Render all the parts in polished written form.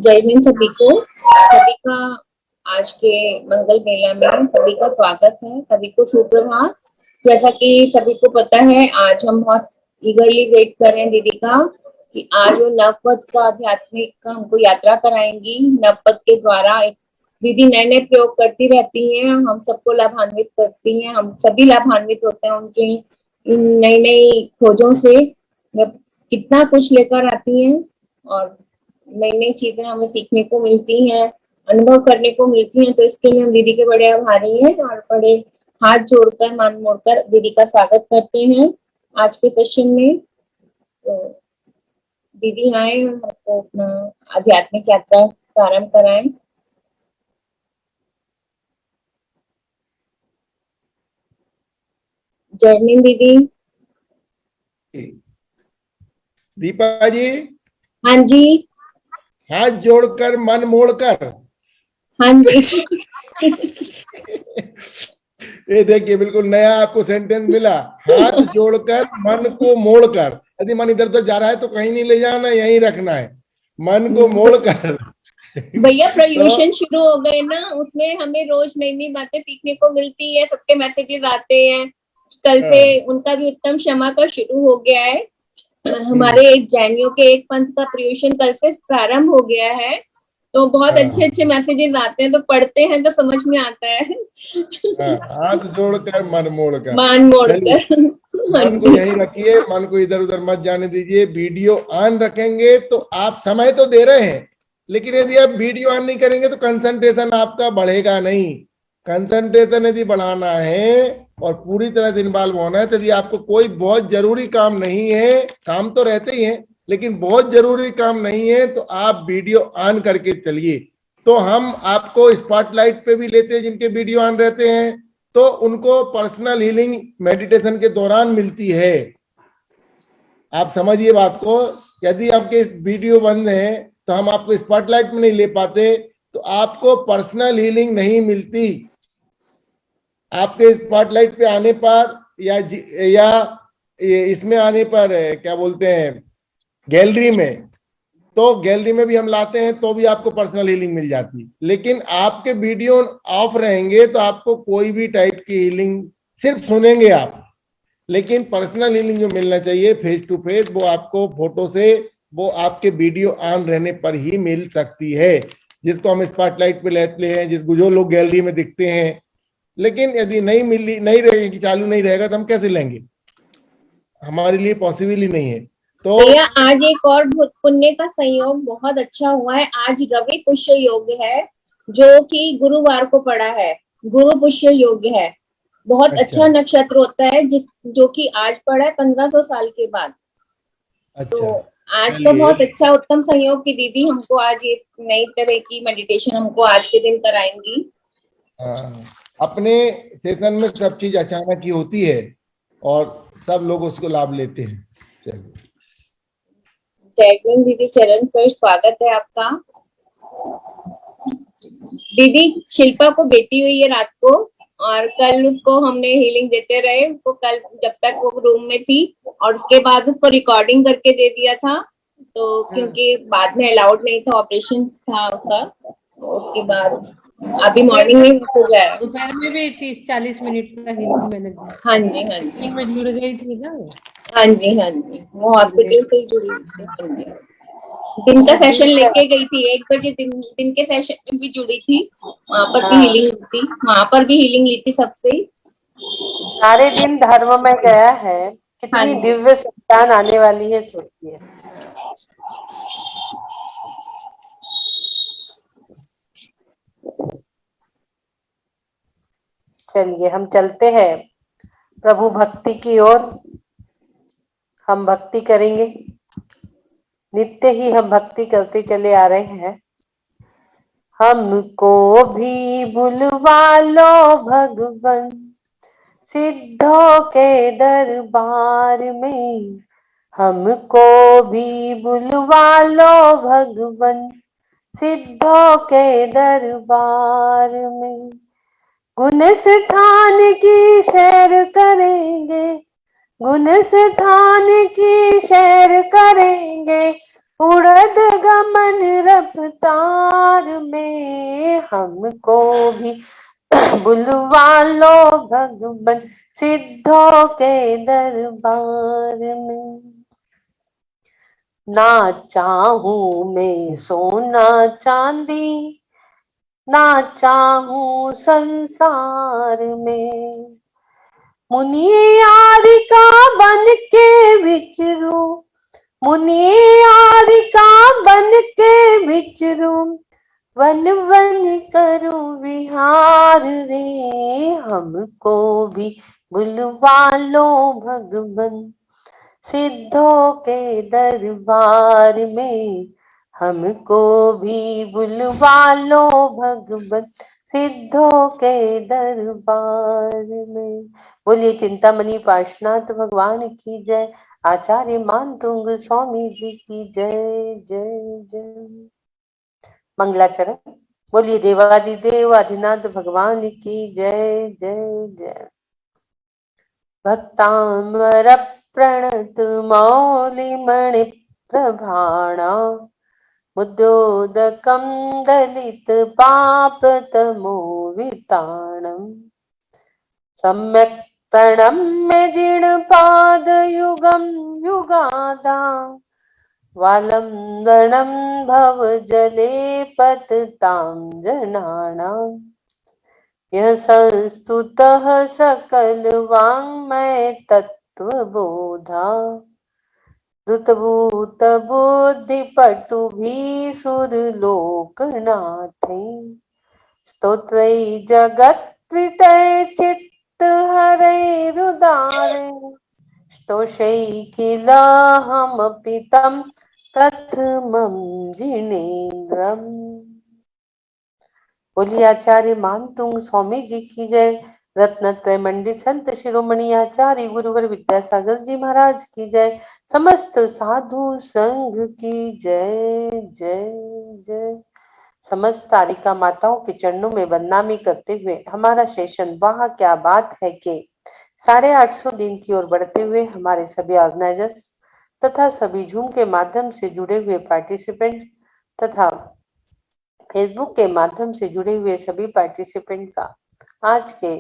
जय हिंद सभी को। सभी का आज के मंगल मेला में सभी का स्वागत है। सभी को सुप्रभात। जैसा कि सभी को पता है, आज हम बहुत ईगरली वेट कर रहे हैं दीदी का कि आज वो नवपथ का आध्यात्मिक का हमको यात्रा कराएंगी। नवपथ के द्वारा एक दीदी नए नए प्रयोग करती रहती हैं, हम सबको लाभान्वित करती हैं, हम सभी लाभान्वित होते हैं उनकी इन नई नई खोजों से। कितना कुछ लेकर आती हैं और नई नई चीजें हमें सीखने को मिलती हैं, अनुभव करने को मिलती हैं। तो इसके लिए हम दीदी के बड़े आभारी हैं और बड़े हाथ जोड़कर मान मोड़कर दीदी का स्वागत करते हैं आज के सेशन में। तो दीदी आए हमको अपना आध्यात्मिक यात्रा प्रारंभ कराएं। जय हिंद दीदी। दीपा जी। हाँ जी। हाथ जोड़कर मन मोड़कर। हाँ जी। ये देखिए, बिल्कुल नया आपको सेंटेंस मिला। हाथ जोड़कर मन को मोड़कर। यदि मन इधर उधर जा रहा है तो कहीं नहीं ले जाना, यहीं रखना है, मन को मोड़कर। भैया प्रयोजन शुरू हो गए ना, उसमें हमें रोज नई नई बातें सीखने को मिलती है, सबके मैसेजेस आते हैं। कल से उनका भी उत्तम क्षमा का शुरू हो गया है। हमारे जैनियों के एक पंथ का प्रयोजन कल से प्रारंभ हो गया है, तो बहुत अच्छे अच्छे मैसेजेस आते हैं, तो पढ़ते हैं तो समझ में आता है। हाथ जोड़कर मन मोड़कर। मान मोड़कर मन को यहीं रखिए, मन को इधर उधर मत जाने दीजिए। वीडियो ऑन रखेंगे तो आप समय तो दे रहे हैं, लेकिन यदि आप वीडियो ऑन नहीं करेंगे तो कंसंट्रेशन आपका बढ़ेगा नहीं। कंसंट्रेशन यदि बढ़ाना है और पूरी तरह से इन्वॉल्व होना है, तो यदि आपको कोई बहुत जरूरी काम नहीं है, काम तो रहते ही हैं, लेकिन बहुत जरूरी काम नहीं है, तो आप वीडियो ऑन करके चलिए। तो हम आपको स्पॉटलाइट पे भी लेते हैं जिनके वीडियो ऑन रहते हैं, तो उनको पर्सनल हीलिंग मेडिटेशन के दौरान मिलती है। आप समझिए बात को। यदि आपके वीडियो बंद है तो हम आपको स्पॉटलाइट में नहीं ले पाते, तो आपको पर्सनल हीलिंग नहीं मिलती। आपके स्पॉटलाइट पे आने पर या इसमें आने पर क्या बोलते हैं, गैलरी में, तो गैलरी में भी हम लाते हैं तो भी आपको पर्सनल हीलिंग मिल जाती। लेकिन आपके वीडियो ऑफ रहेंगे तो आपको कोई भी टाइप की हीलिंग सिर्फ सुनेंगे आप, लेकिन पर्सनल हीलिंग जो मिलना चाहिए फेस टू फेस, वो आपको फोटो से, वो आपके वीडियो ऑन रहने पर ही मिल सकती है, जिसको हम स्पॉटलाइट पे लेते हैं, जिसको जो लोग गैलरी में दिखते हैं। लेकिन यदि नहीं रहेगी, चालू नहीं रहेगा, तो हम कैसे लेंगे? हमारे लिए पॉसिबल ही नहीं है। तो भैया आज एक और पुण्य का संयोग बहुत अच्छा हुआ है। आज रवि पुष्य योग है, जो कि गुरुवार को पड़ा है। गुरु पुष्य योग है, बहुत अच्छा नक्षत्र होता है, जो कि आज पड़ा है 1500 साल के बाद। तो आज तो बहुत अच्छा उत्तम संयोग की दीदी हमको आज ये नई तरह की मेडिटेशन हमको आज के दिन कराएंगी। अपने सेशन में सब चीज अचानक ही होती है और सब लोग उसको लाभ लेते हैं। जैकलिन दीदी, चरण पर स्वागत है आपका। दीदी शिल्पा को बेटी हुई है रात को, और कल उसको हमने हीलिंग देते रहे उसको, कल जब तक वो रूम में थी, और उसके बाद उसको रिकॉर्डिंग करके दे दिया था। तो क्योंकि बाद में अलाउड नहीं था, ऑपरेशन था उसका, तो उसके बाद अभी मॉर्निंग में हो जाए। दोपहर में भी 30-40 मिनट का हीलिंग मैंने दिया। हाँ जी, हाँ जी, में जुड़ गई थी ना। हाँ जी, हाँ जी, वो हॉस्पिटल से जुड़ी थी। हाँ जी, दिन का सेशन लेके गई थी 1 बजे, दिन के सेशन में भी जुड़ी थी, वहां पर भी हीलिंग थी, वहां पर भी हीलिंग ली थी सबसे। सारे दिन धर्म में गया है, कितनी दिव्य संतान आने वाली है सोचिए। चलिए हम चलते हैं प्रभु भक्ति की ओर। हम भक्ति करेंगे, नित्य ही हम भक्ति करते चले आ रहे हैं। हमको भी बुलवा लो भगवन सिद्धों के दरबार में, हमको भी बुलवा लो भगवन सिद्धों के दरबार में। गुण स्थान की सैर करेंगे, गुण स्थान की सैर करेंगे, उड़द गमन रफ्तार में हमको भी बुलवा लो भगवन सिद्धों के दरबार में। ना चाहूं मैं सोना चांदी, ना चाहूं संसार में, मुनियारिका बन के विचरूं, मुनियारिका बन के विचरूं, वन वन करूं विहार रे, हमको भी बुलवा लो भगवन सिद्धों के दरबार में, हमको भी बुलवा लो भगवन सिद्धों के दरबार में। बोलिए चिंतामणि पार्श्वनाथ भगवान की जय, आचार्य मानतुंग स्वामी जी की जय जय जय। मंगलाचरण। बोलिए देवादिदेव आदिनाथ भगवान की जय जय जय। भक्तामर प्रणत मौलिमणि प्रभाणा, मुद्योदकं दलित पापतमो विताणम्, सम्यक् प्रणम्य जिणपादयुगं युगादा, वालंबनं भवजले पततां जनानाम्, यः संस्तुतः सकल वाङ्मय तत्त्वबोधा, धृतभूत बुद्धि पटुभिः सुरलोकनाथे, स्तोत्रै जगत्कृतै चित्तहरैरुदारै, स्तोषैखिलहमपि तं प्रथमं जिनेन्द्रम्। बोलिए आचार्य मानतुंग स्वामी जी की जय, रत्नत्रय मंडित संत शिरोमणि आचार्य गुरुवर विद्यासागर जी महाराज की जय, समस्त साधु संघ की जय जय जय। समस्त तारिका माताओं के चरणों में बदनामी करते हुए हमारा सेशन वाह क्या बात है कि 850 दिन की ओर बढ़ते हुए हमारे सभी ऑर्गेनाइजर्स तथा सभी जूम के माध्यम से जुड़े हुए पार्टिसिपेंट तथा फेसबुक के माध्यम से जुड़े हुए सभी पार्टिसिपेंट का आज के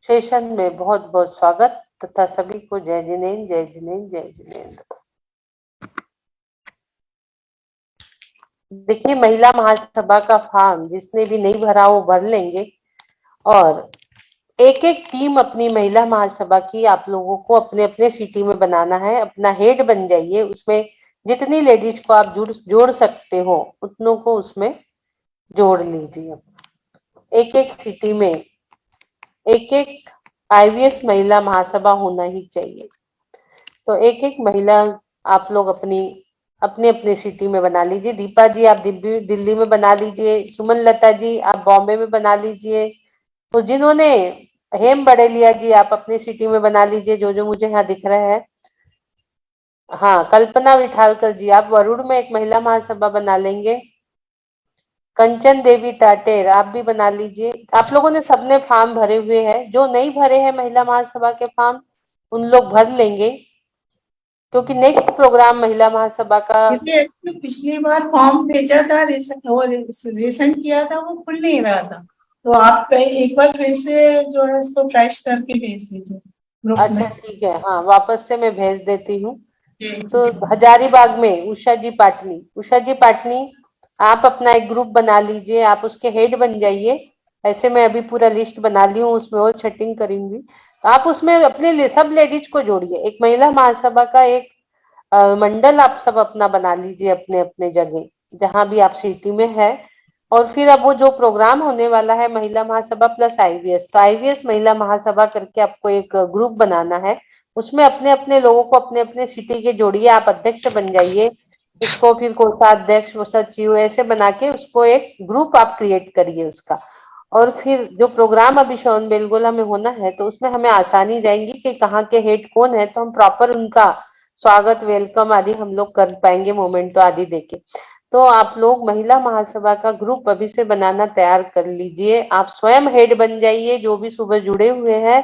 सेशन में बहुत बहुत स्वागत तथा सभी को जय जिनेन्द्र जय जिनेन्द्र जय जिनेन्द्र। देखिए महिला महासभा का फॉर्म जिसने भी नहीं भरा वो भर लेंगे, और एक एक टीम अपनी महिला महासभा की आप लोगों को अपने अपने सिटी में बनाना है। अपना हेड बन जाइए, उसमें जितनी लेडीज को आप जोड़ सकते हो उतनों को उसमें जोड़ लीजिए। एक एक सिटी में एक एक आईवीएस महिला महासभा होना ही चाहिए। तो एक एक महिला आप लोग अपने अपने सिटी में बना लीजिए। दीपा जी आप दिल्ली में बना लीजिए, सुमन लता जी आप बॉम्बे में बना लीजिए, तो जिन्होंने हेम बड़ेलिया जी आप अपनी सिटी में बना लीजिए जो जो मुझे यहाँ दिख रहे हैं। हाँ, कल्पना विठालकर जी आप वरुण में एक महिला महासभा बना लेंगे। कंचन देवी टाटेर आप भी बना लीजिए। आप लोगों ने सबने फॉर्म भरे हुए हैं, जो नहीं भरे हैं महिला महासभा के फॉर्म उन लोग भर लेंगे, क्योंकि नेक्स्ट प्रोग्राम महिला महासभा का पिछली बार फॉर्म भेजा था, रेशन किया था, वो खुल नहीं रहा था, तो आप एक बार फिर से जो है उसको फ्रेश करके भेज दीजिए ग्रुप में। अच्छा ठीक है, हाँ वापस से मैं भेज देती हूँ। तो हजारीबाग में उषा जी पाटनी आप अपना एक ग्रुप बना लीजिए, आप उसके हेड बन जाइए। ऐसे मैं अभी पूरा लिस्ट बना ली हूँ, उसमें और सेटिंग करूंगी। आप उसमें अपने सब लेडीज को जोड़िए। एक महिला महासभा का एक मंडल आप सब अपना बना लीजिए अपने अपने जगह जहां भी आप सिटी में है। और फिर अब वो जो प्रोग्राम होने वाला है महिला महासभा प्लस आईवीएस, तो आईवीएस महिला महासभा करके आपको एक ग्रुप बनाना है। उसमें अपने अपने लोगों को अपने अपने सिटी के जोड़िए, आप अध्यक्ष बन जाइए उसको, फिर कोषाध्यक्ष सचिव ऐसे बना के उसको एक ग्रुप आप क्रिएट करिए उसका। और फिर जो प्रोग्राम अभी शोन बेलगोला में होना है तो उसमें हमें आसानी जाएंगी कि कहाँ के हेड कौन है, तो हम प्रॉपर उनका स्वागत वेलकम आदि हम लोग कर पाएंगे, मोमेंटो आदि देके। तो आप लोग महिला महासभा का ग्रुप अभी से बनाना तैयार कर लीजिए। आप स्वयं हेड बन जाइए, जो भी सुबह जुड़े हुए हैं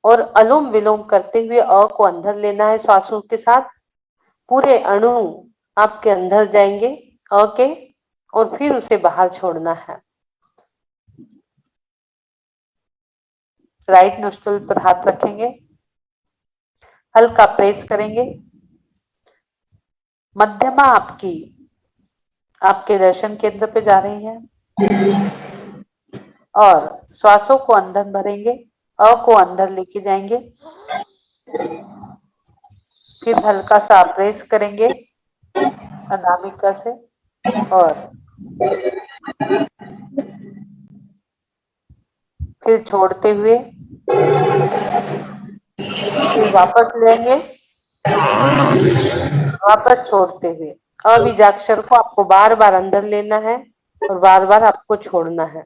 और अनुलोम विलोम करते हुए अ को अंदर लेना है श्वासों के साथ। पूरे अणु आपके अंदर जाएंगे अ के, और फिर उसे बाहर छोड़ना है। राइट नोस्ट्रल पर हाथ रखेंगे, हल्का प्रेस करेंगे। मध्यमा आपके दर्शन केंद्र पे जा रही है और श्वासों को अंदर भरेंगे, अ को अंदर लेके जाएंगे, फिर हल्का सा प्रेस करेंगे अनामिका से और फिर छोड़ते हुए फिर वापस लेंगे, वापस छोड़ते हुए। अबीजाक्षर को आपको बार बार अंदर लेना है और बार बार आपको छोड़ना है।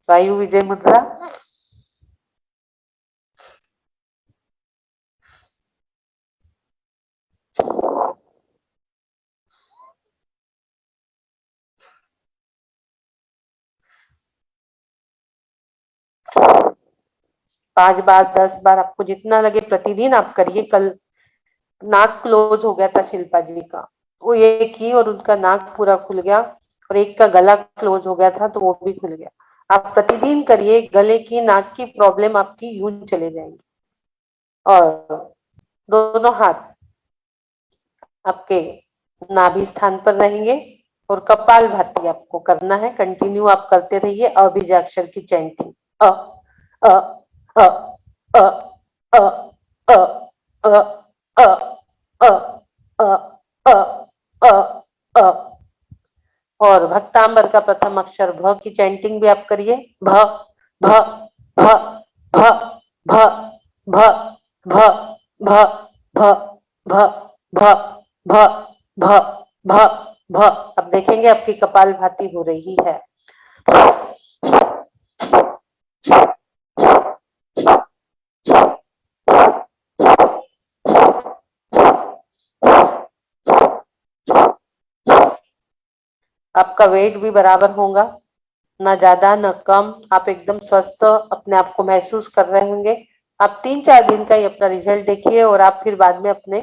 वायु विजय मुद्रा। 5 बार 10 बार आपको जितना लगे प्रतिदिन आप करिए। कल नाक क्लोज हो गया था शिल्पा जी का, वो ये की और उनका नाक पूरा खुल गया, और एक का गला क्लोज हो गया था तो वो भी खुल गया। आप प्रतिदिन करिए, गले की नाक की प्रॉब्लम आपकी यूं चले जाएंगी। और दोनों हाथ आपके नाभि स्थान पर रहेंगे और कपाल भाती आपको करना है। कंटिन्यू आप करते रहिए अबीजाक्षर की चैंटिंग। अ अ अ अ अ अ अ अ अ अ अ अ। और भक्तांबर का प्रथम अक्षर भ की चैंटिंग भी आप करिए। भ भ भ भ भ भ भ भ भ भ भ भ भ भ भ। अब देखेंगे आपकी कपाल भाती हो रही है। आपका वेट भी बराबर होगा, ना ज्यादा ना कम। आप एकदम स्वस्थ अपने आप को महसूस कर रहे होंगे। आप 3-4 दिन का ही अपना रिजल्ट देखिए और आप फिर बाद में अपने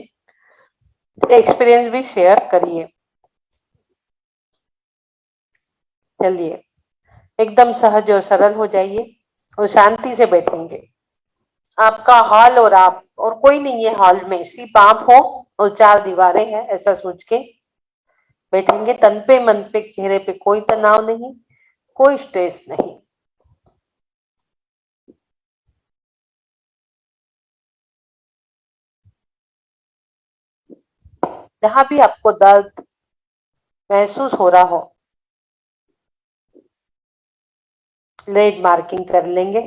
एक्सपीरियंस भी शेयर करिए। चलिए, एकदम सहज और सरल हो जाइए और शांति से बैठेंगे। आपका हॉल और आप और कोई नहीं है हॉल में, सिर्फ आप हो और 4 दीवारें हैं, ऐसा सोच के बैठेंगे। तन पे मन पे चेहरे पे कोई तनाव नहीं, कोई स्ट्रेस नहीं। जहां भी आपको दर्द महसूस हो रहा हो, रेड मार्किंग कर लेंगे।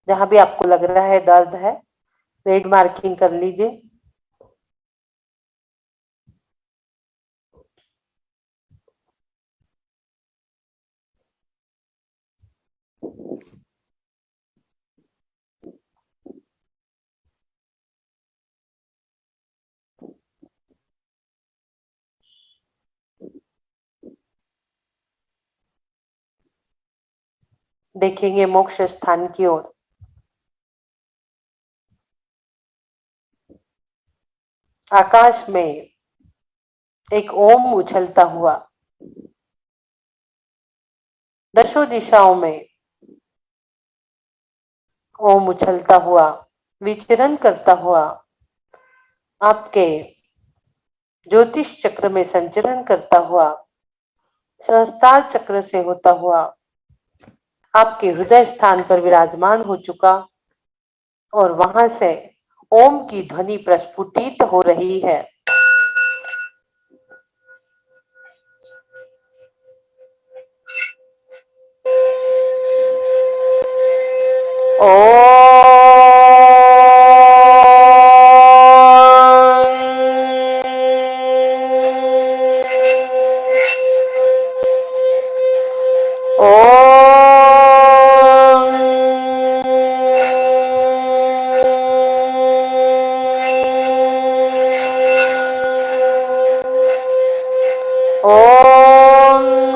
जहां भी आपको लग रहा है दर्द है, रेड मार्किंग कर लीजिए। देखेंगे मोक्ष स्थान की ओर। आकाश में एक ओम उछलता हुआ, दशों दिशाओं में ओम उछलता हुआ, विचरण करता हुआ, आपके ज्योतिष चक्र में संचरण करता हुआ, सहस्त्रार चक्र से होता हुआ आपके हृदय स्थान पर विराजमान हो चुका, और वहां से ओम की ध्वनि प्रस्फुटित हो रही है। ओम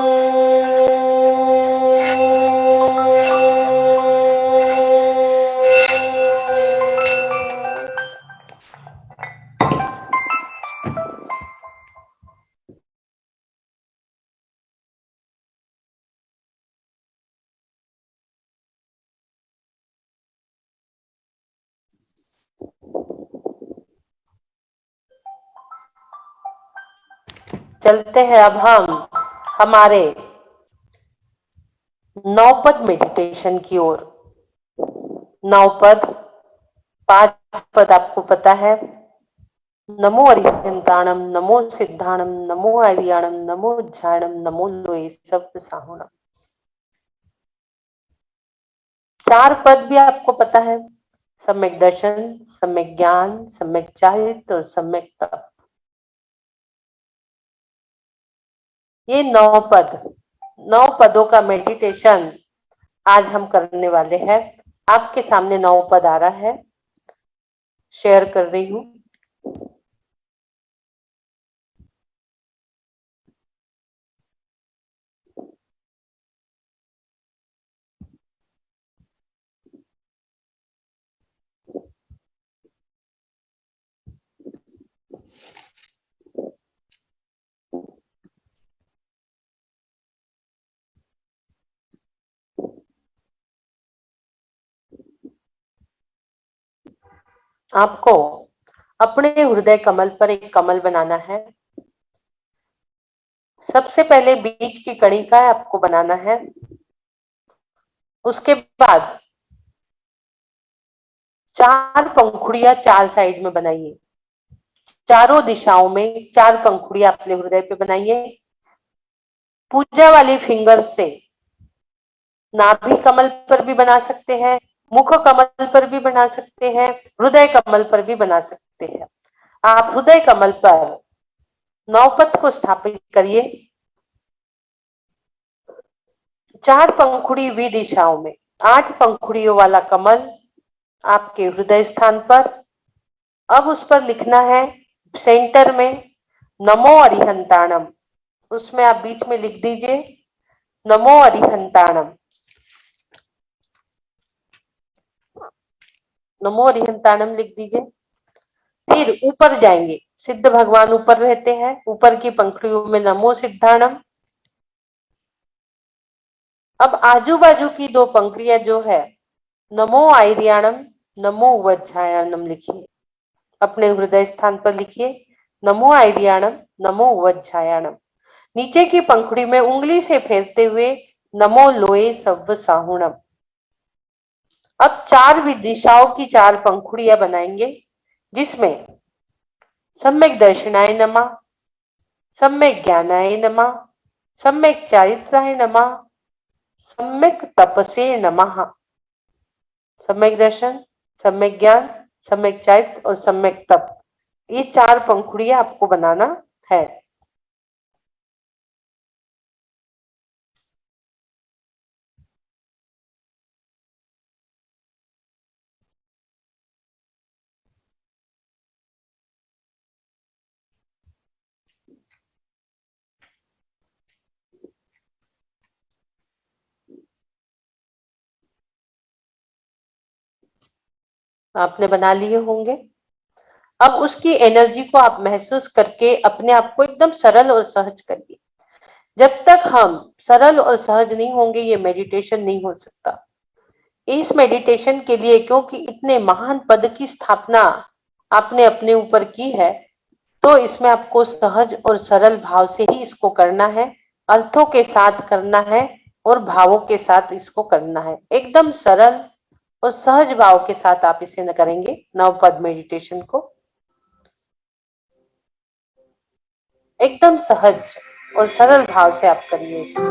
चलते हैं अब हम हमारे नौपद मेडिटेशन की ओर। नौपद 5 पद आपको पता है। नमो अरिहंताणम, नमो सिद्धाणम, नमो आर्याणम, नमो उज्जायणम, नमो लोए सब साहुणम। 4 पद भी आपको पता है। सम्यक दर्शन, सम्यक ज्ञान, सम्यक चारित्र और सम्यक तप। ये 9 पदों का मेडिटेशन आज हम करने वाले हैं। आपके सामने 9 पद आ रहा है, शेयर कर रही हूं। आपको अपने हृदय कमल पर एक कमल बनाना है। सबसे पहले बीच की कणी का आपको बनाना है। उसके बाद 4 पंखुड़ियां 4 साइड में बनाइए। चारों दिशाओं में 4 पंखुड़ियां अपने हृदय पे बनाइए। पूजा वाली फिंगर से नाभि कमल पर भी बना सकते हैं, मुख कमल पर भी बना सकते हैं, हृदय कमल पर भी बना सकते हैं। आप हृदय कमल पर नौपद को स्थापित करिए। 4 पंखुड़ी वी दिशाओं में 8 पंखुड़ियों वाला कमल आपके हृदय स्थान पर। अब उस पर लिखना है सेंटर में नमो अरिहंताणम। उसमें आप बीच में लिख दीजिए नमो अरिहंताणम। नमो अरिहंताणम लिख दीजिए। फिर ऊपर जाएंगे, सिद्ध भगवान ऊपर रहते हैं। ऊपर की पंखुड़ियों में नमो सिद्धाणम। अब आजू बाजू की 2 पंखुड़ियां जो है नमो आयर्याणम, नमो वज्जायणम लिखिए। अपने हृदय स्थान पर लिखिए नमो आयर्याणम, नमो वज्जायणम। नीचे की पंखुड़ी में उंगली से फेरते हुए नमो लोए सव्व साहुणम। अब 4 दिशाओं की 4 पंखुड़ियां बनाएंगे, जिसमें सम्यक दर्शनाय नमः, सम्यक ज्ञानाय नमः, सम्यक चारित्राय नमः, सम्यक तपसे नमः। सम्यक दर्शन, सम्यक ज्ञान, सम्यक चारित्र और सम्यक तप, ये 4 पंखुड़ियां आपको बनाना है। आपने बना लिए होंगे। अब उसकी एनर्जी को आप महसूस करके अपने आप को एकदम सरल और सहज करिए। जब तक हम सरल और सहज नहीं होंगे, ये मेडिटेशन नहीं हो सकता। इस मेडिटेशन के लिए, क्योंकि इतने महान पद की स्थापना आपने अपने ऊपर की है, तो इसमें आपको सहज और सरल भाव से ही इसको करना है। अर्थों के साथ करना है और भावों के साथ इसको करना है। एकदम सरल और सहज भाव के साथ आप इसे न करेंगे नवपद मेडिटेशन को। एकदम सहज और सरल भाव से आप करिए इसे।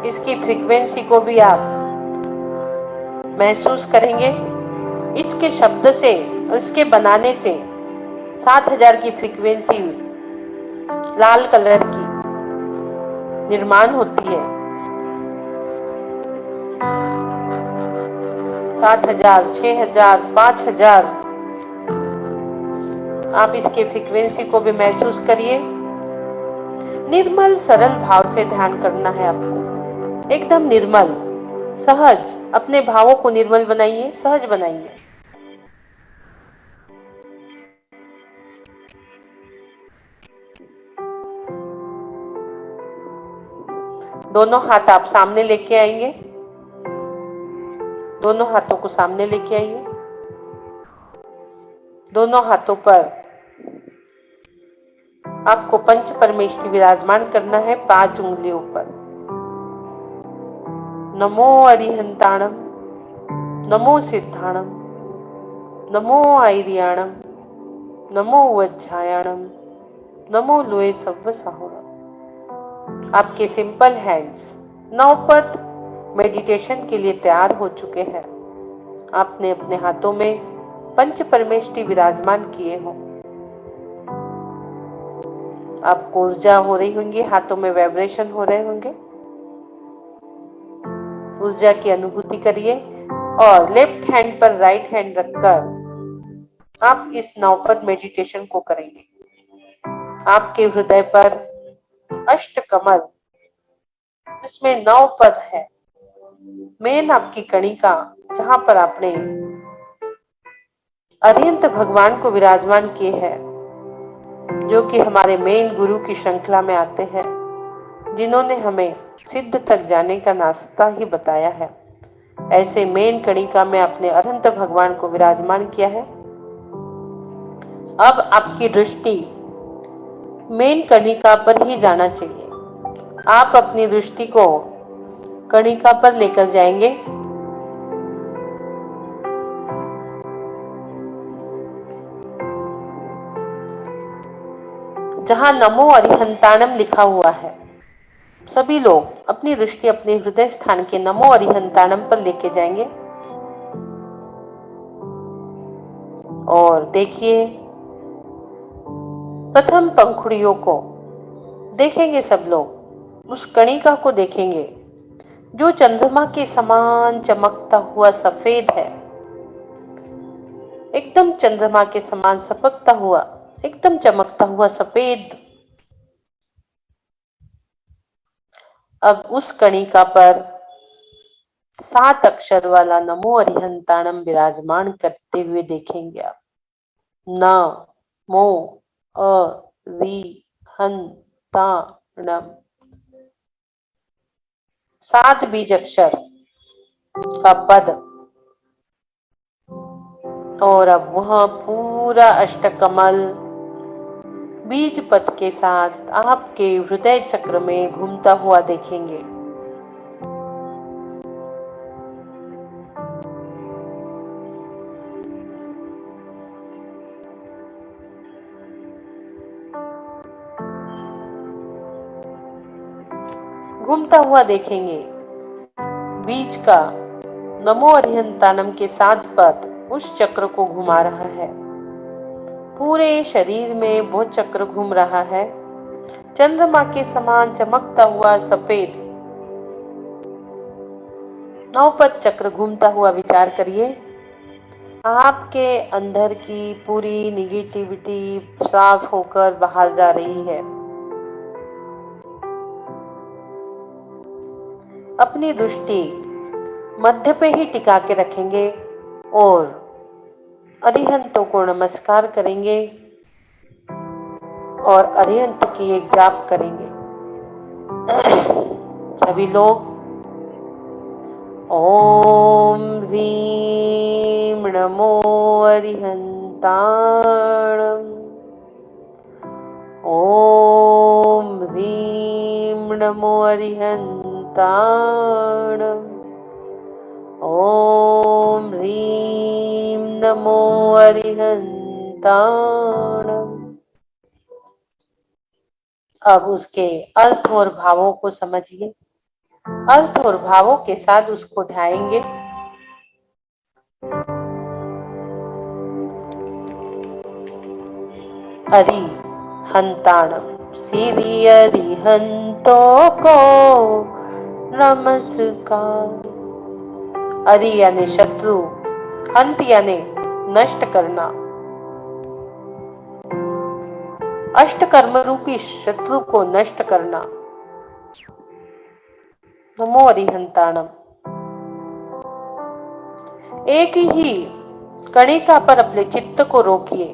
इसकी फ्रीक्वेंसी को भी आप महसूस करेंगे। इसके शब्द से और इसके बनाने से 7000 की फ्रीक्वेंसी लाल कलर की निर्माण होती है। 7000, 6000, 5000, आप इसके फ्रीक्वेंसी को भी महसूस करिए। निर्मल सरल भाव से ध्यान करना है आपको। एकदम निर्मल, सहज, अपने भावों को निर्मल बनाइए, सहज बनाइए। दोनों हाथ आप सामने लेके आएंगे, दोनों हाथों को सामने लेके आइए। दोनों हाथों पर आपको पंच परमेष्टि विराजमान करना है 5 उंगलियों पर। नमो अरिहंताणम, नमो सिद्धाणम, नमो आयर्याणम, नमो वज्रायणम, नमो लोए सव्व साहुणम। आपके सिंपल हैंड्स नौपद मेडिटेशन के लिए तैयार हो चुके हैं। आपने अपने हाथों में पंच परमेष्टि विराजमान किए हो। आपको ऊर्जा हो रही होंगी, हाथों में वाइब्रेशन हो रहे होंगे। ऊर्जा की अनुभूति करिए और लेफ्ट हैंड पर राइट हैंड रखकर आप इस नौपद मेडिटेशन को करेंगे। आपके हृदय पर अष्ट कमल, जिसमें 9 पद है, मेन आपकी कणिका, जहां पर आपने अरिहंत भगवान को विराजमान किए हैं, जो कि हमारे मेन गुरु की श्रृंखला में आते हैं, जिन्होंने हमें सिद्ध तक जाने का रास्ता ही बताया है। ऐसे मेन कणिका में अपने अरिहंत भगवान को विराजमान किया है। अब आपकी दृष्टि मेन कणिका पर ही जाना चाहिए। आप अपनी दृष्टि को कणिका पर लेकर जाएंगे। जहां नमो अरिहंताणम लिखा हुआ है, सभी लोग अपनी दृष्टि अपने हृदय स्थान के नमो अरिहंताणम पर लेके जाएंगे और देखिए, प्रथम पंखुड़ियों को देखेंगे। सब लोग उस कणिका को देखेंगे जो चंद्रमा के समान चमकता हुआ सफेद है, एकदम चंद्रमा के समान चमकता हुआ, एकदम चमकता हुआ सफेद। अब उस कणिका पर 7 अक्षर वाला नमो अरिहंताणम विराजमान करते हुए देखेंगे आप। न मो अरिहंताणम, 7 बीज अक्षर का पद। और अब वह पूरा अष्टकमल बीज पद के साथ आपके हृदय चक्र में घूमता हुआ देखेंगे। घूमता हुआ देखेंगे। बीज का नमो अरिहंताणम के 7 पद उस चक्र को घुमा रहा है। पूरे शरीर में वो चक्र घूम रहा है। चंद्रमा के समान चमकता हुआ सफेद 9 पद चक्र घूमता हुआ विचार करिए। आपके अंदर की पूरी निगेटिविटी साफ होकर बाहर जा रही है। अपनी दृष्टि मध्य पे ही टिका के रखेंगे और अरिहंतों को नमस्कार करेंगे और अरिहंत की एक जाप करेंगे। सभी लोग ओम ह्रीं नमो अरिहंताणम, ओम ह्रीं नमो अरिहंताणम, ओम ह्रीं नमो अरिहंताणम। अब उसके अर्थ और भावों को समझिए। अर्थ और भावों के साथ उसको ध्याएंगे। अरिहंताणम, श्री अरिहंतों को नमस्कार। अरि यानी शत्रु, हंत यानी नष्ट करना। अष्टकर्म रूपी शत्रु को नष्ट करना। नमो अरिहंताणम। एक ही कणिका पर अपने चित्त को रोकिए,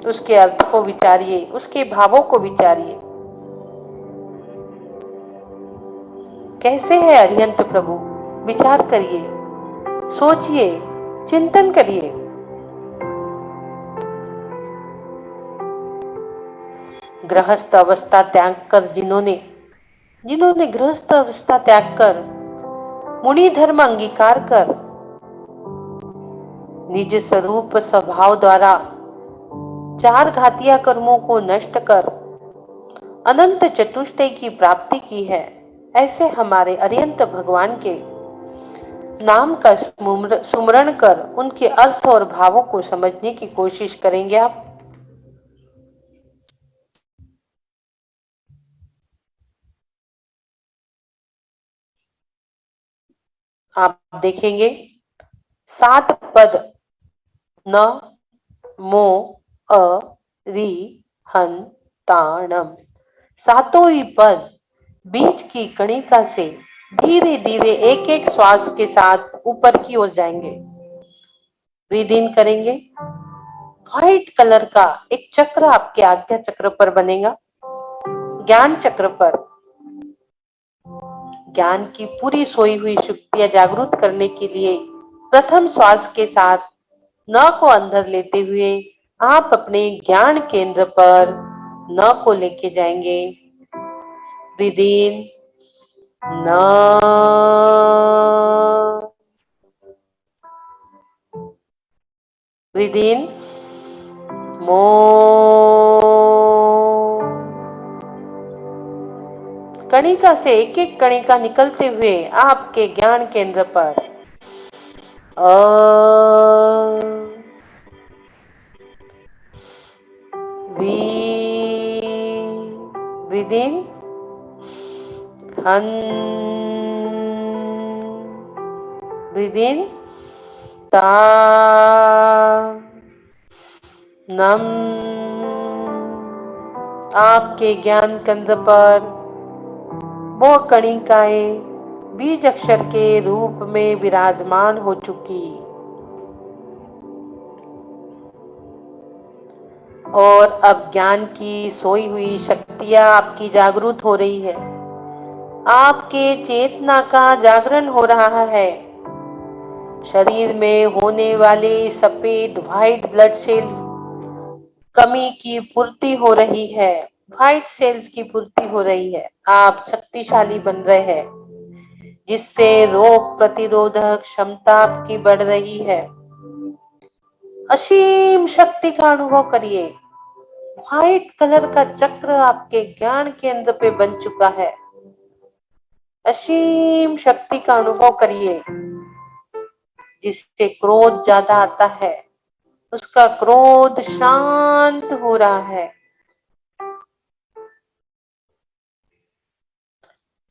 उसके अर्थ को विचारिए, उसके भावों को विचारिए। कैसे है अरिहंत प्रभु, विचार करिए, सोचिए, चिंतन करिए। गृहस्थ अवस्था त्याग कर जिन्होंने गृहस्थ अवस्था त्याग कर मुनि धर्म अंगीकार कर निज स्वरूप स्वभाव द्वारा चार घातिया कर्मों को नष्ट कर अनंत चतुष्टय की प्राप्ति की है, ऐसे हमारे अरिहंत भगवान के नाम का सुमरण कर उनके अर्थ और भावों को समझने की कोशिश करेंगे आप देखेंगे 7 पद न मो अ रि हन ताणम, सातों ही पद बीच की कणिका से धीरे धीरे एक एक श्वास के साथ ऊपर की ओर जाएंगे। ब्रीद इन करेंगे, व्हाइट कलर का एक चक्र आपके आज्ञा चक्र पर बनेगा, ज्ञान चक्र पर। ज्ञान की पूरी सोई हुई शक्तियां जागृत करने के लिए प्रथम श्वास के साथ न को अंदर लेते हुए आप अपने ज्ञान केंद्र पर न को लेके जाएंगे। ब्रीद इन न, ब्रीद इन मो, कणिका से एक एक कणिका निकलते हुए आपके ज्ञान केंद्र पर ब्रीद इन हन, ब्रीद इन ता नम, आपके ज्ञान केंद्र पर वो कणिकाएं बीज अक्षर के रूप में विराजमान हो चुकी और अब ज्ञान की सोई हुई शक्तियां आपकी जागृत हो रही है, आपके चेतना का जागरण हो रहा है। शरीर में होने वाले सफेद व्हाइट ब्लड सेल कमी की पूर्ति हो रही है, व्हाइट सेल्स की पूर्ति हो रही है। आप शक्तिशाली बन रहे हैं, जिससे रोग प्रतिरोधक क्षमता आपकी बढ़ रही है। असीम शक्ति का अनुभव करिए। व्हाइट कलर का चक्र आपके ज्ञान केंद्र पे बन चुका है। असीम शक्ति का अनुभव करिए, जिससे क्रोध ज्यादा आता है, उसका क्रोध शांत हो रहा है।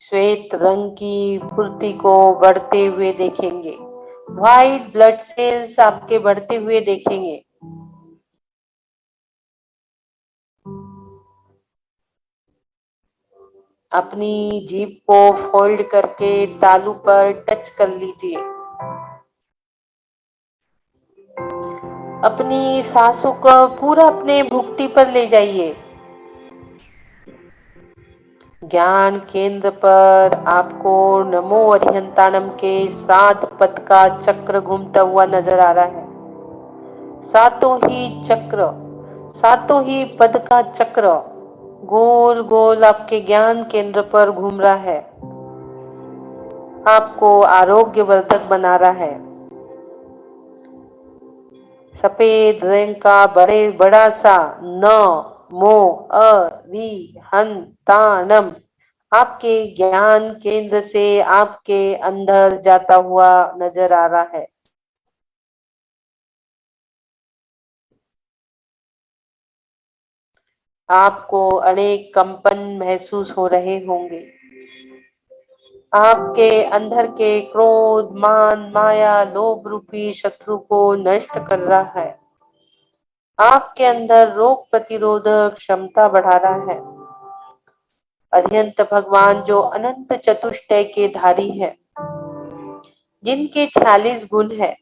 श्वेत रंग की पूर्ति को बढ़ते हुए देखेंगे, व्हाइट ब्लड सेल्स आपके बढ़ते हुए देखेंगे। अपनी जीभ को फोल्ड करके तालू पर टच कर लीजिए। अपनी सांसों को पूरा अपने भुक्टी पर ले जाइए। ज्ञान केंद्र पर आपको नमो अरिहंताणम के 7 पद का चक्र घूमता हुआ नजर आ रहा है। सातों ही चक्र, सातों ही पद का चक्र गोल गोल आपके ज्ञान केंद्र पर घूम रहा है, आपको आरोग्यवर्धक बना रहा है। सफेद रंग का बड़ा सा न मो अ रि हन ताणम आपके ज्ञान केंद्र से आपके अंदर जाता हुआ नजर आ रहा है। आपको अनेक कंपन महसूस हो रहे होंगे। आपके अंदर के क्रोध, मान, माया, लोभ रूपी शत्रु को नष्ट कर रहा है। आपके अंदर रोग प्रतिरोधक क्षमता बढ़ा रहा है। अरिहंत भगवान जो अनंत चतुष्टय के धारी है, जिनके 46 गुण है,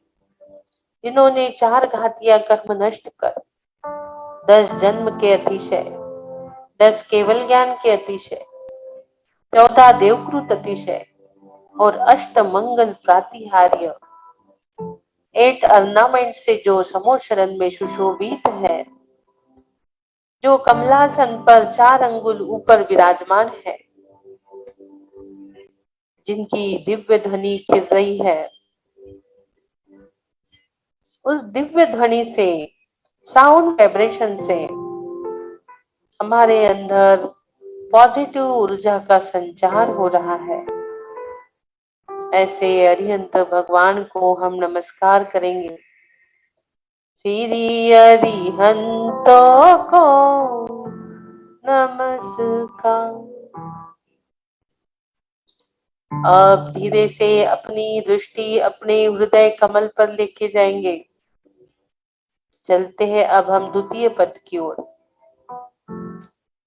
जिन्होंने 4 घातिया कर्म नष्ट कर 10 जन्म के अतिशय, 10 केवल ज्ञान के अतिशय, 14 देवकृत अतिशय, और अष्ट मंगल प्रातिहार्य 8 अर्नामेंट से जो समोशरण में सुशोभित है, जो कमलासन पर 4 अंगुल ऊपर विराजमान है, जिनकी दिव्य ध्वनि खिल रही है, उस दिव्य ध्वनि से, साउंड वाइब्रेशन से हमारे अंदर पॉजिटिव ऊर्जा का संचार हो रहा है। ऐसे अरिहंत भगवान को हम नमस्कार करेंगे। श्री अरिहंतों को नमस्कार। अब धीरे से अपनी दृष्टि अपने हृदय कमल पर लेके जाएंगे। चलते हैं अब हम द्वितीय पद की ओर।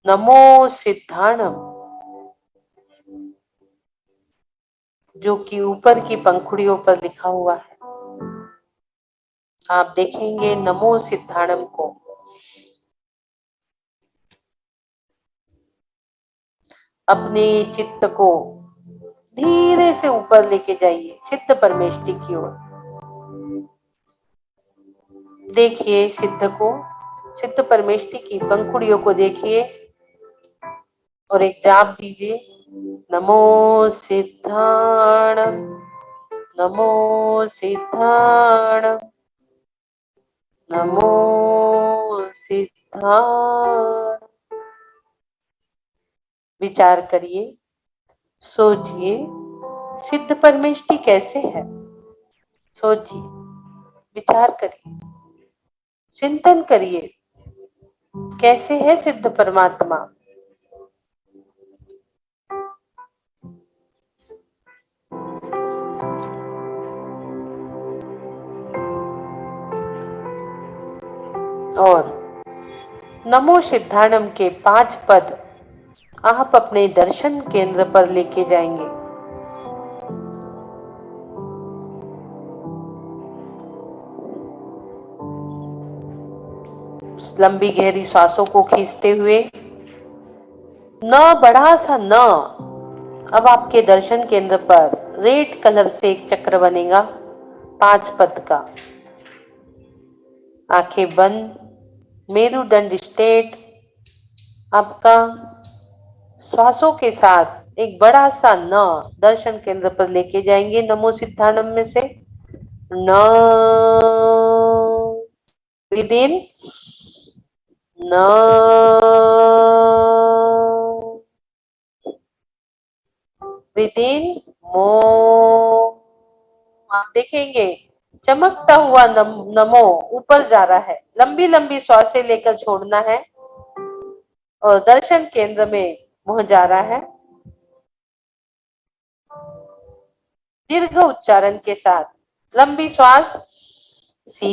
नमो सिद्धाणम, जो कि ऊपर की पंखुड़ियों पर लिखा हुआ है। आप देखेंगे नमो सिद्धाणम को। अपने चित्त को धीरे से ऊपर लेके जाइए सिद्ध परमेष्टि की ओर। देखिए सिद्ध को, सिद्ध परमेष्टि की पंखुड़ियों को देखिए और एक जाप दीजिए, नमो सिद्धाणम, नमो सिद्धाणम, नमो सिद्धाणम। विचार करिए, सोचिए सिद्ध परमेष्टि कैसे है। सोचिए, विचार करिए, चिंतन करिए, कैसे है सिद्ध परमात्मा। और नमो सिद्धाणम के 5 पद आप अपने दर्शन केंद्र पर लेके जाएंगे। लंबी गहरी सांसों को खींचते हुए, न बड़ा सा न, अब आपके दर्शन केंद्र पर रेड कलर से एक चक्र बनेगा 5 पद का। आंखें बंद, मेरुदंड स्ट्रेट, आपका श्वासों के साथ एक बड़ा सा न दर्शन केंद्र पर लेके जाएंगे। नमो सिद्धाणम में से न, ब्रीथ इन, न, ब्रीथ इन, मो। आप देखेंगे चमकता हुआ नमो ऊपर जा रहा है। लंबी लंबी श्वासें लेकर छोड़ना है और दर्शन केंद्र में मुंह जा रहा है। दीर्घ उच्चारण के साथ लंबी श्वास, सी,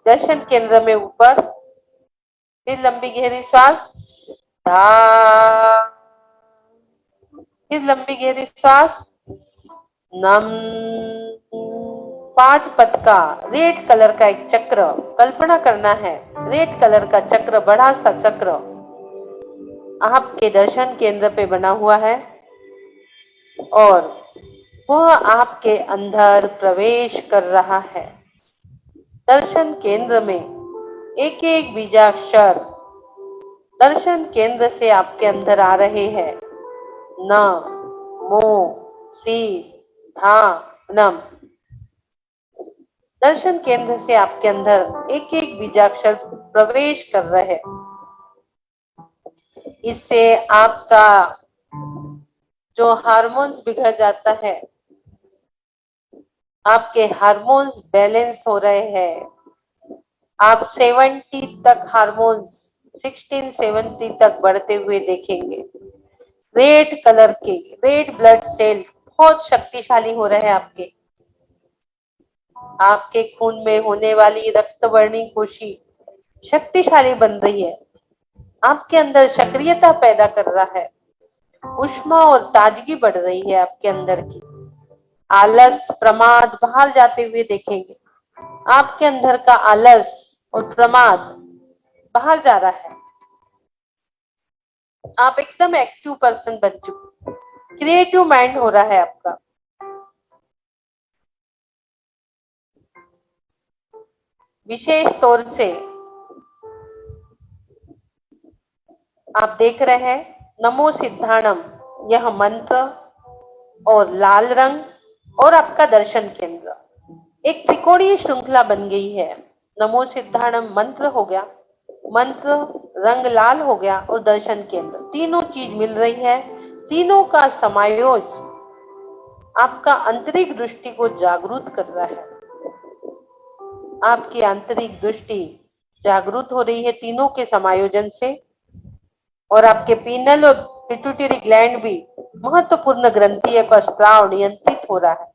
दर्शन केंद्र में ऊपर, फिर लंबी गहरी श्वास, धा, फिर लंबी गहरी श्वास, नम। 5 पद का रेड कलर का एक चक्र कल्पना करना है। रेड कलर का चक्र, बड़ा सा चक्र आपके दर्शन केंद्र पे बना हुआ है और वह आपके अंदर प्रवेश कर रहा है। दर्शन केंद्र में एक एक बीजाक्षर दर्शन केंद्र से आपके अंदर आ रहे हैं। न, मो, सी, धा, नम। दर्शन केंद्र से आपके अंदर एक एक बीजाक्षर प्रवेश कर रहे हैं। इससे आपका जो हार्मोन्स बिगड़ जाता है, आपके हार्मोन्स बैलेंस हो रहे हैं। आप 70 तक हार्मोन्स 16-70 तक बढ़ते हुए देखेंगे। रेड कलर के रेड ब्लड सेल बहुत शक्तिशाली हो रहे हैं। आपके खून में होने वाली रक्तवर्णी कोशी शक्तिशाली बन रही है। आपके अंदर सक्रियता पैदा कर रहा है। उष्मा और ताजगी बढ़ रही है आपके अंदर की। आलस, प्रमाद बाहर जाते हुए देखेंगे। आपके अंदर का आलस और प्रमाद बाहर जा रहा है। आप एकदम एक्टिव पर्सन बन चुके। क्रिएटिव माइंड हो रहा है आपका। विशेष तौर से आप देख रहे हैं नमो सिद्धाणम, यह मंत्र और लाल रंग और आपका दर्शन केंद्र एक त्रिकोणीय श्रृंखला बन गई है। नमो सिद्धाणम मंत्र हो गया, मंत्र रंग लाल हो गया और दर्शन केंद्र, तीनों चीज मिल रही है। तीनों का समायोज आपका आंतरिक दृष्टि को जागरूक कर रहा है। आपकी आंतरिक दृष्टि जागरूक हो रही है तीनों के समायोजन से, और आपके पीनल और पिट्यूटरी ग्लैंड भी महत्वपूर्ण ग्रंथि का स्राव नियंत्रित हो रहा है।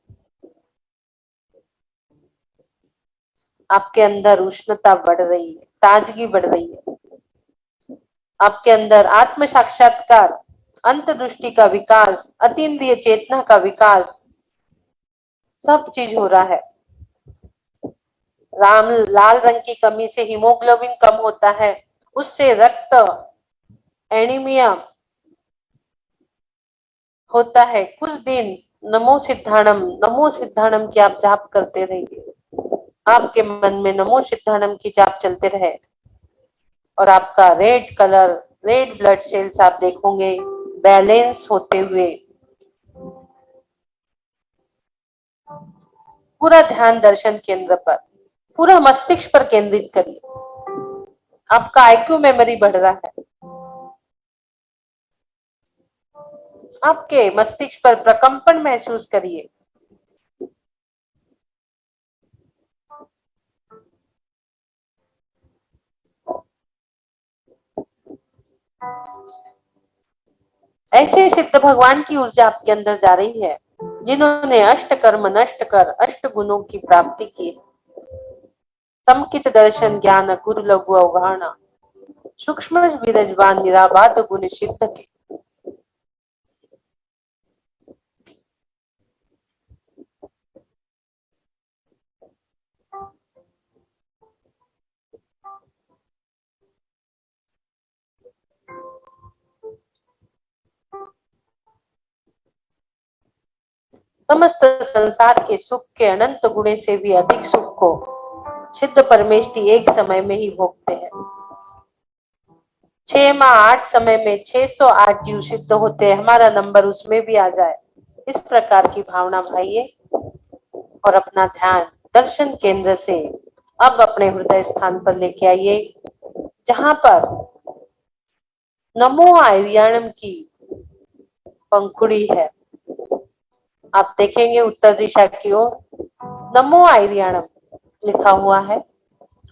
आपके अंदर उष्णता बढ़ रही है, ताजगी बढ़ रही है। आपके अंदर आत्म साक्षात्कार, अंतर्दृष्टि का विकास, अतीन्द्रिय चेतना का विकास, सब चीज हो रहा है। लाल रंग की कमी से हीमोग्लोबिन कम होता है, उससे रक्त एनीमिया होता है। कुछ दिन नमो सिद्धाणम की आप जाप करते रहिए। आपके मन में नमो सिद्धाणम की जाप चलते रहे और आपका रेड ब्लड सेल्स आप देखोगे बैलेंस होते हुए। पूरा ध्यान दर्शन केंद्र पर, पूरा मस्तिष्क पर केंद्रित करिए। आपका आईक्यू मेमोरी बढ़ रहा है। आपके मस्तिष्क पर प्रकंपन महसूस करिए। ऐसे सिद्ध भगवान की ऊर्जा आपके अंदर जा रही है जिन्होंने अष्ट कर्म नष्ट कर अष्ट गुणों की प्राप्ति की। समकित दर्शन ज्ञान गुरु लघु अवगाहना, सूक्ष्म विरजवान निराबाद गुण सिद्ध के। समस्त संसार के सुख के अनंत गुणे से भी अधिक सुख को सिद्ध परमेष्ठी एक समय में ही भोगते हैं। 6 माह 8 समय में 608 जीव सिद्ध होते हैं। हमारा नंबर उसमें भी आ जाए, इस प्रकार की भावना भाइये और अपना ध्यान दर्शन केंद्र से अब अपने हृदय स्थान पर लेके आइए, जहां पर नमो आर्याणम की पंखुड़ी है। आप देखेंगे उत्तर दिशा की ओर नमो आर्याणम लिखा हुआ है।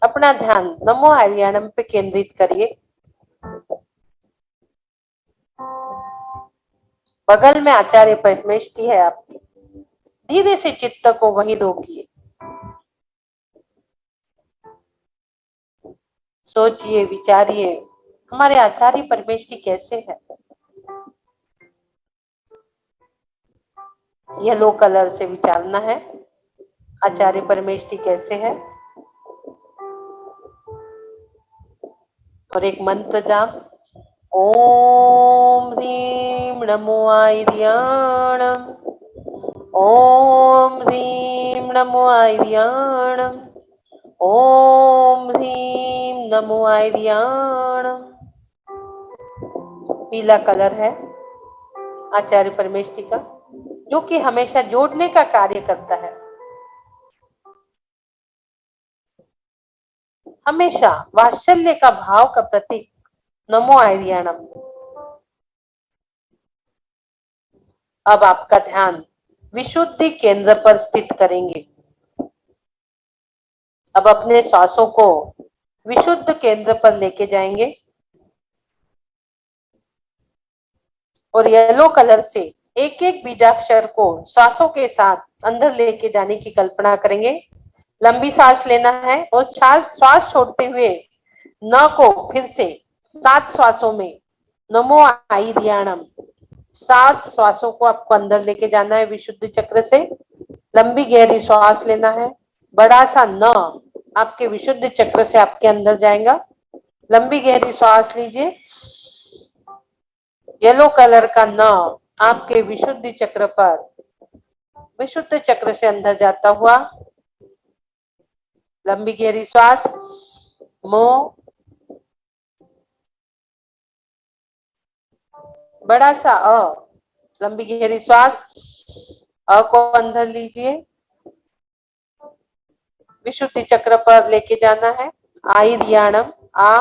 अपना ध्यान नमो आर्याणम पे केंद्रित करिए। बगल में आचार्य परमेष्ठी है आपकी। धीरे से चित्त को वही रोकिए, सोचिए, विचारिए हमारे आचार्य परमेष्ठी कैसे है। येलो कलर से विचारना है आचार्य परमेष्ठी कैसे है। और एक मंत्र जाप, ओम ह्रीं नमो आर्याणम, ओम ह्रीं नमो आर्याणम, ओम ह्रीं नमो आर्याणम। पीला कलर है आचार्य परमेष्ठी का, जो कि हमेशा जोड़ने का कार्य करता है। हमेशा वात्सल्य का भाव का प्रतीक नमो आर्याणम। अब आपका ध्यान विशुद्धि केंद्र पर स्थित करेंगे। अब अपने श्वासों को विशुद्ध केंद्र पर लेके जाएंगे और येलो कलर से एक एक बीजाक्षर को श्वासों के साथ अंदर लेके जाने की कल्पना करेंगे। लंबी सांस लेना है और श्वास छोड़ते हुए न को फिर से 7 श्वासों में नमो आर्याणम, 7 श्वासों को आपको अंदर लेके जाना है विशुद्ध चक्र से। लंबी गहरी श्वास लेना है, बड़ा सा न आपके विशुद्ध चक्र से आपके अंदर जाएगा। लंबी गहरी श्वास लीजिए, येलो कलर का न आपके विशुद्धि चक्र पर विशुद्ध चक्र से अंदर जाता हुआ लंबी गहरी श्वास मोह बड़ा सा लंबी गहरी श्वास को अंदर लीजिए, विशुद्धि चक्र पर लेके जाना है। आइरियाणम आ,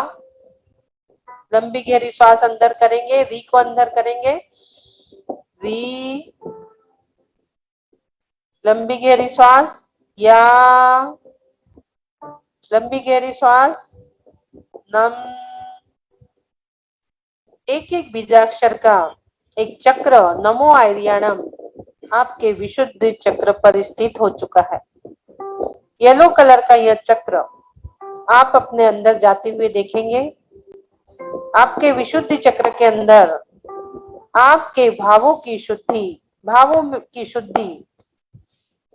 लंबी गहरी श्वास अंदर करेंगे, री को अंदर करेंगे, री, लंबी गहरी श्वास या, लंबी गहरी श्वास नम। एक एक बीजाक्षर का एक चक्र नमो आइरियाणम आपके विशुद्ध चक्र पर स्थित हो चुका है। येलो कलर का यह चक्र आप अपने अंदर जाते हुए देखेंगे। आपके विशुद्धि चक्र के अंदर आपके भावों की शुद्धि,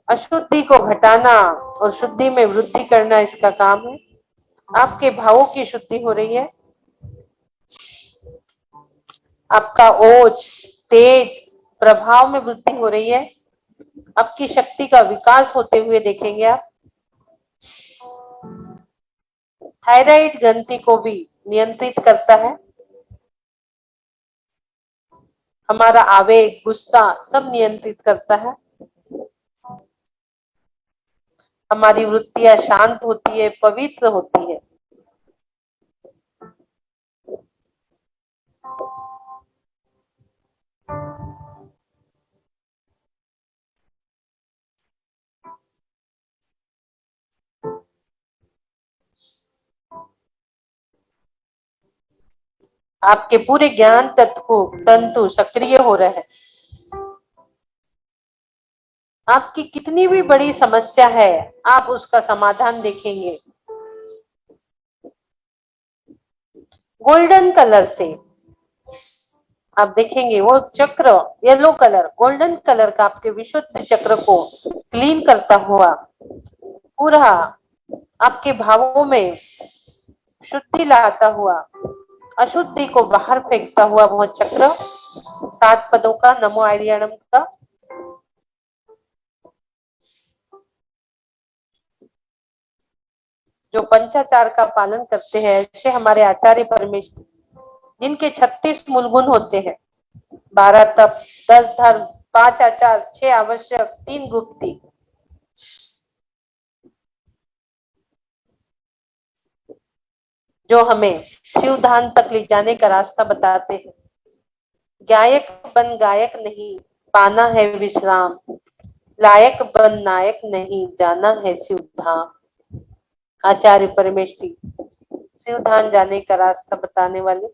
अशुद्धि को घटाना और शुद्धि में वृद्धि करना इसका काम है। आपके भावों की शुद्धि हो रही है। आपका ओज, तेज, प्रभाव में वृद्धि हो रही है। आपकी शक्ति का विकास होते हुए देखेंगे आप। थायराइड ग्रंथि को भी नियंत्रित करता है। हमारा आवेग, गुस्सा सब नियंत्रित करता है। हमारी वृत्तियां शांत होती है, पवित्र होती है। आपके पूरे ज्ञान तंतु सक्रिय हो रहे हैं। आपकी कितनी भी बड़ी समस्या है, आप उसका समाधान देखेंगे। गोल्डन कलर से आप देखेंगे वो चक्र, येलो कलर, गोल्डन कलर का आपके विशुद्ध चक्र को क्लीन करता हुआ, पूरा आपके भावों में शुद्धि लाता हुआ, अशुद्धि को बाहर फेंकता हुआ वह चक्र 7 पदों का नमो आइरियाणम का। जो पंचाचार का पालन करते हैं, ऐसे हमारे आचार्य परमेश्वर, जिनके 36 मूल गुण होते हैं, 12 तप, 10 धर्म, 5 आचार, 6 आवश्यक, 3 गुप्ती, जो हमें शिवधाम तक ले जाने का रास्ता बताते हैं। गायक बन गायक नहीं, पाना है विश्राम, लायक बन नायक नहीं, जाना है शिवधाम। आचार्य परमेश्वरी शिवधाम जाने का रास्ता बताने वाले।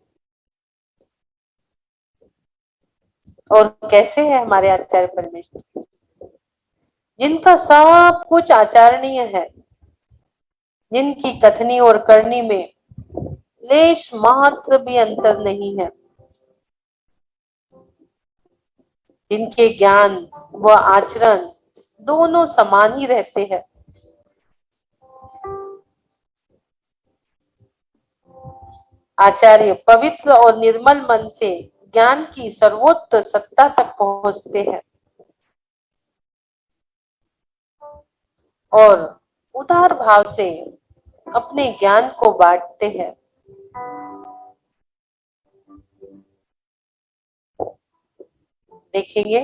और कैसे है हमारे आचार्य परमेश्वरी, जिनका सब कुछ आचरणीय है, जिनकी कथनी और करनी में लेश मात्र भी अंतर नहीं है, जिनके ज्ञान व आचरण दोनों समान ही रहते हैं। आचार्य पवित्र और निर्मल मन से ज्ञान की सर्वोच्च सत्ता तक पहुंचते हैं और उदार भाव से अपने ज्ञान को बांटते हैं। देखेंगे,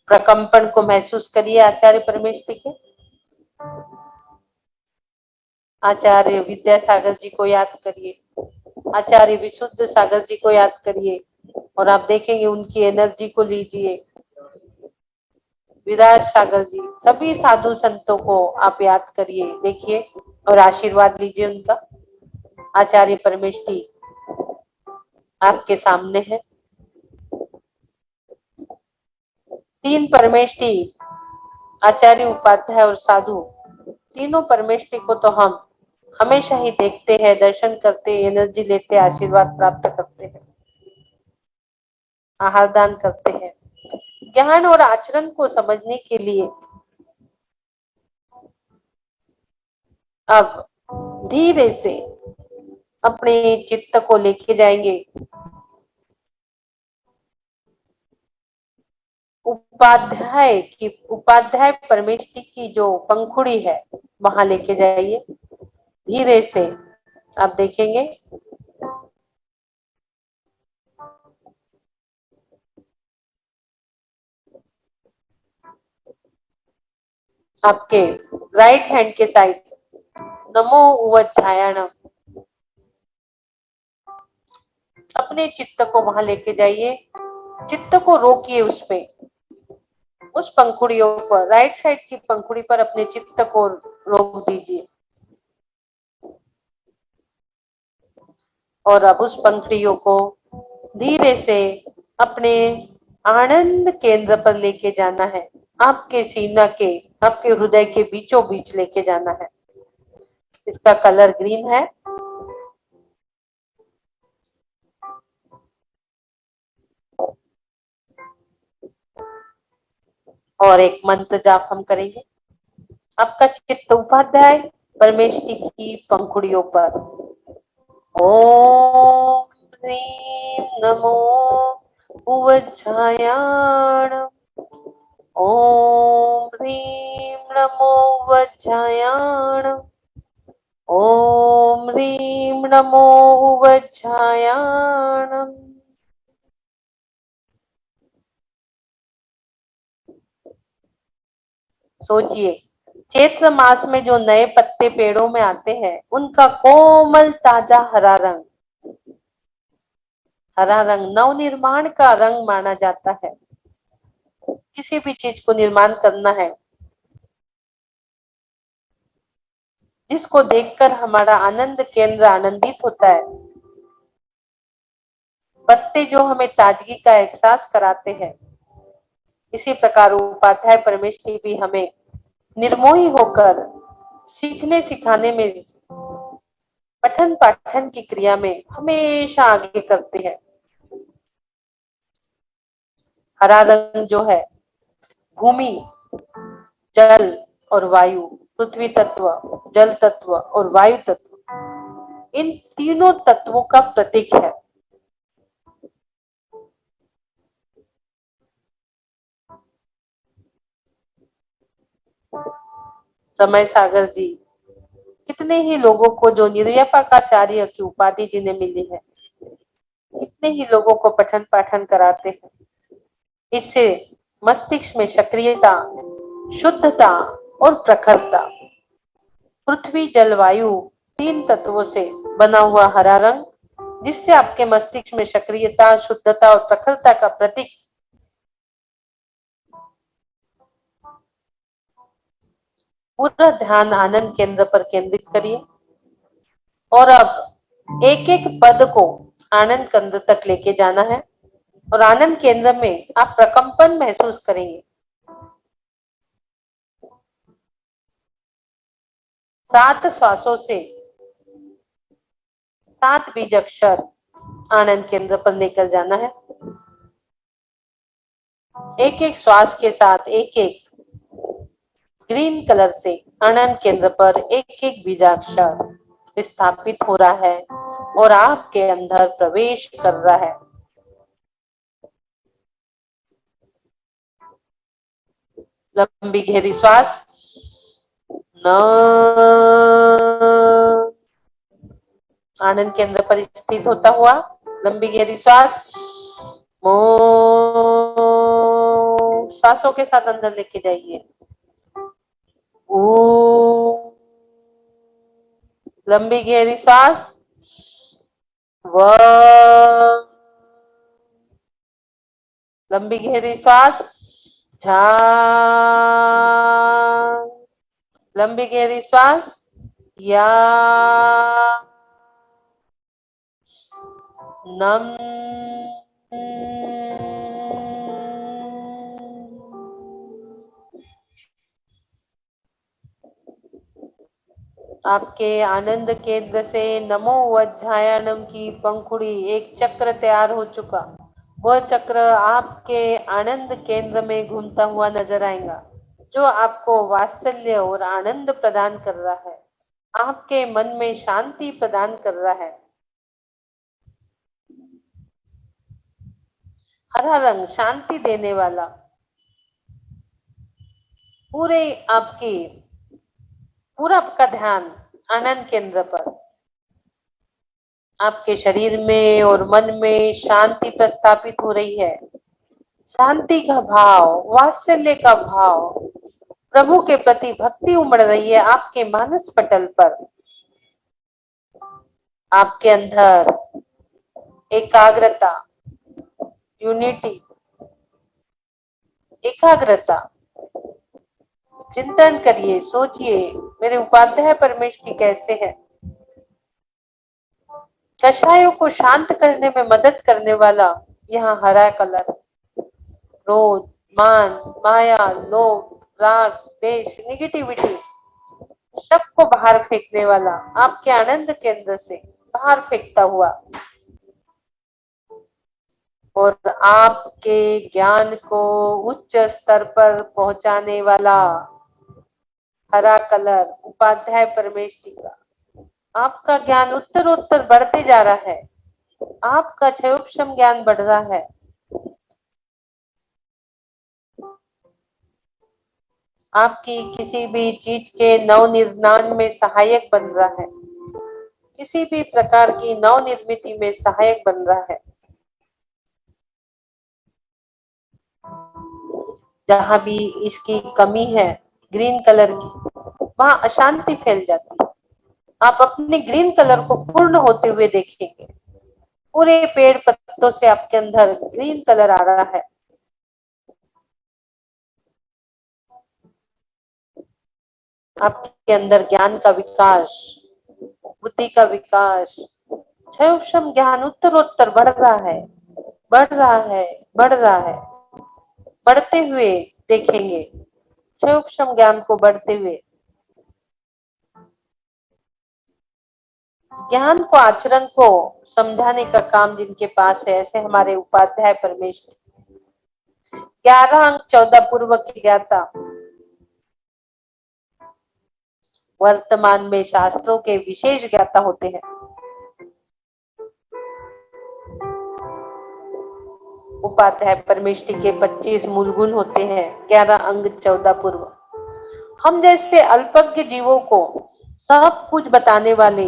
प्रकंपन को महसूस करिए आचार्य परमेश्वरी के। आचार्य विद्यासागर जी को याद करिए, आचार्य विशुद्ध सागर जी को याद करिए और आप देखेंगे उनकी एनर्जी को लीजिए। विराज सागर जी, सभी साधु संतों को आप याद करिए, देखिए और आशीर्वाद लीजिए उनका। आचार्य परमेश्वरी आपके सामने है। 3 परमेष्टि, आचार्य, उपाध्याय और साधु, तीनों परमेष्टि को तो हम हमेशा ही देखते हैं, दर्शन करते, एनर्जी लेते, आशीर्वाद प्राप्त करते हैं, आहार दान करते हैं। ज्ञान और आचरण को समझने के लिए अब धीरे से अपने चित्त को लेके जाएंगे उपाध्याय परमेष्टि की जो पंखुड़ी है वहां लेके जाइए धीरे से। आप देखेंगे आपके राइट हैंड के साइड नमो उवज्झायणम, अपने चित्त को वहां लेके जाइए, चित्त को रोकिए उसपे, उस पंखुड़ियों पर, राइट साइड की पंखुड़ी पर अपने चित्त को रोक दीजिए। और अब उस पंखुड़ियों को धीरे से अपने आनंद केंद्र पर लेके जाना है, आपके सीना के, आपके हृदय के बीचों बीच लेके जाना है। इसका कलर ग्रीन है। और एक मंत्र जाप हम करेंगे। आपका चित्त उपाध्याय परमेष्टि की पंखुड़ियों पर। ओम ह्रीं नमो उवज्झायाण, ओम ह्रीं नमो उवज्झायाण, ओम ह्रीं नमो उवज्झायाण। सोचिए, चैत्र मास में जो नए पत्ते पेड़ों में आते हैं उनका कोमल ताजा हरा रंग, हरा रंग नवनिर्माण का रंग माना जाता है। किसी भी चीज को निर्माण करना है जिसको देखकर हमारा आनंद केंद्र आनंदित होता है, पत्ते जो हमें ताजगी का एहसास कराते हैं, इसी प्रकार उपाध्याय परमेष्टि भी हमें निर्मोही होकर सीखने सिखाने में, पठन पाठन की क्रिया में हमेशा आगे करते हैं। हरा रंग जो है भूमि, जल और वायु, पृथ्वी तत्व, जल तत्व और वायु तत्व, इन तीनों तत्वों का प्रतीक है। समय सागर जी, कितने ही लोगों को जो निर्व्यापकाचार्य की उपाधि जिन्हें मिली है, कितने ही लोगों को पठन पाठन कराते हैं। इससे मस्तिष्क में सक्रियता, शुद्धता और प्रखरता, पृथ्वी जलवायु तीन तत्वों से बना हुआ हरा रंग, जिससे आपके मस्तिष्क में सक्रियता, शुद्धता और प्रखरता का प्रतीक। पूरा ध्यान आनंद केंद्र पर केंद्रित करिए और अब एक एक पद को आनंद केंद्र तक लेके जाना है। और आनंद केंद्र में आप प्रकंपन महसूस करेंगे। 7 श्वासों से 7 बीज अक्षर आनंद केंद्र पर लेकर जाना है। एक एक श्वास के साथ एक एक ग्रीन कलर से आनंद केंद्र पर एक एक बीजाक्षर स्थापित हो रहा है और आपके अंदर प्रवेश कर रहा है। लंबी गहरी श्वास, आनंद केंद्र पर स्थित होता हुआ लंबी गहरी श्वास, सांसों के साथ अंदर लेके जाइए। ओ, लंबी गहरी सांस, लंबी गहरी सांस, झा, लंबी गहरी सांस, या, नम, आपके आनंद केंद्र से नमो वज्झायनम की पंखुड़ी एक चक्र तैयार हो चुका। वह चक्र आपके आनंद केंद्र में घूमता हुआ नजर आएगा, जो आपको वात्सल्य और आनंद प्रदान कर रहा है, आपके मन में शांति प्रदान कर रहा है। हरा रंग शांति देने वाला, पूरे आपकी पूरा आपका ध्यान आनंद केंद्र पर, आपके शरीर में और मन में शांति प्रस्थापित हो रही है। शांति का भाव, वात्सल्य का भाव, प्रभु के प्रति भक्ति उमड़ रही है आपके मानस पटल पर। आपके अंदर एकाग्रता, यूनिटी, एकाग्रता। चिंतन करिए, सोचिए मेरे उपाध्याय परमेष्ठी कैसे है। कषायों को शांत करने में मदद करने वाला यहाँ हरा कलर, क्रोध, मान, माया, लोभ, राग, द्वेष, निगेटिविटी सबको बाहर फेंकने वाला, आपके आनंद केंद्र से बाहर फेंकता हुआ, और आपके ज्ञान को उच्च स्तर पर पहुंचाने वाला हरा कलर उपाध्याय परमेष्ठी का। आपका ज्ञान उत्तरोत्तर बढ़ते जा रहा है, आपका क्षयोक्षम ज्ञान बढ़ रहा है। आपकी किसी भी चीज के नवनिर्माण में सहायक बन रहा है, किसी भी प्रकार की नवनिर्मिति में सहायक बन रहा है। जहां भी इसकी कमी है ग्रीन कलर की, वहां अशांति फैल जाती है। आप अपने ग्रीन कलर को पूर्ण होते हुए देखेंगे। पूरे पेड़ पत्तों से आपके अंदर ग्रीन कलर आ रहा है। आपके अंदर ज्ञान का विकास, बुद्धि का विकास, क्षयोक्षम ज्ञान उत्तरोत्तर बढ़ रहा है, बढ़ रहा है, बढ़ रहा है। बढ़ते हुए देखेंगे क्षयोक्षम ज्ञान को बढ़ते हुए। ज्ञान को, आचरण को समझाने का काम जिनके पास है, ऐसे हमारे उपाध्याय परमेश्वर 11 अंक 14 पूर्व के ज्ञाता, वर्तमान में शास्त्रों के विशेष ज्ञाता होते हैं। उपाध्याय परमेष्ठी के 25 मूल गुण होते हैं, 11 अंग 14 पूर्व। हम जैसे अल्पज्ञ जीवों को सब कुछ बताने वाले,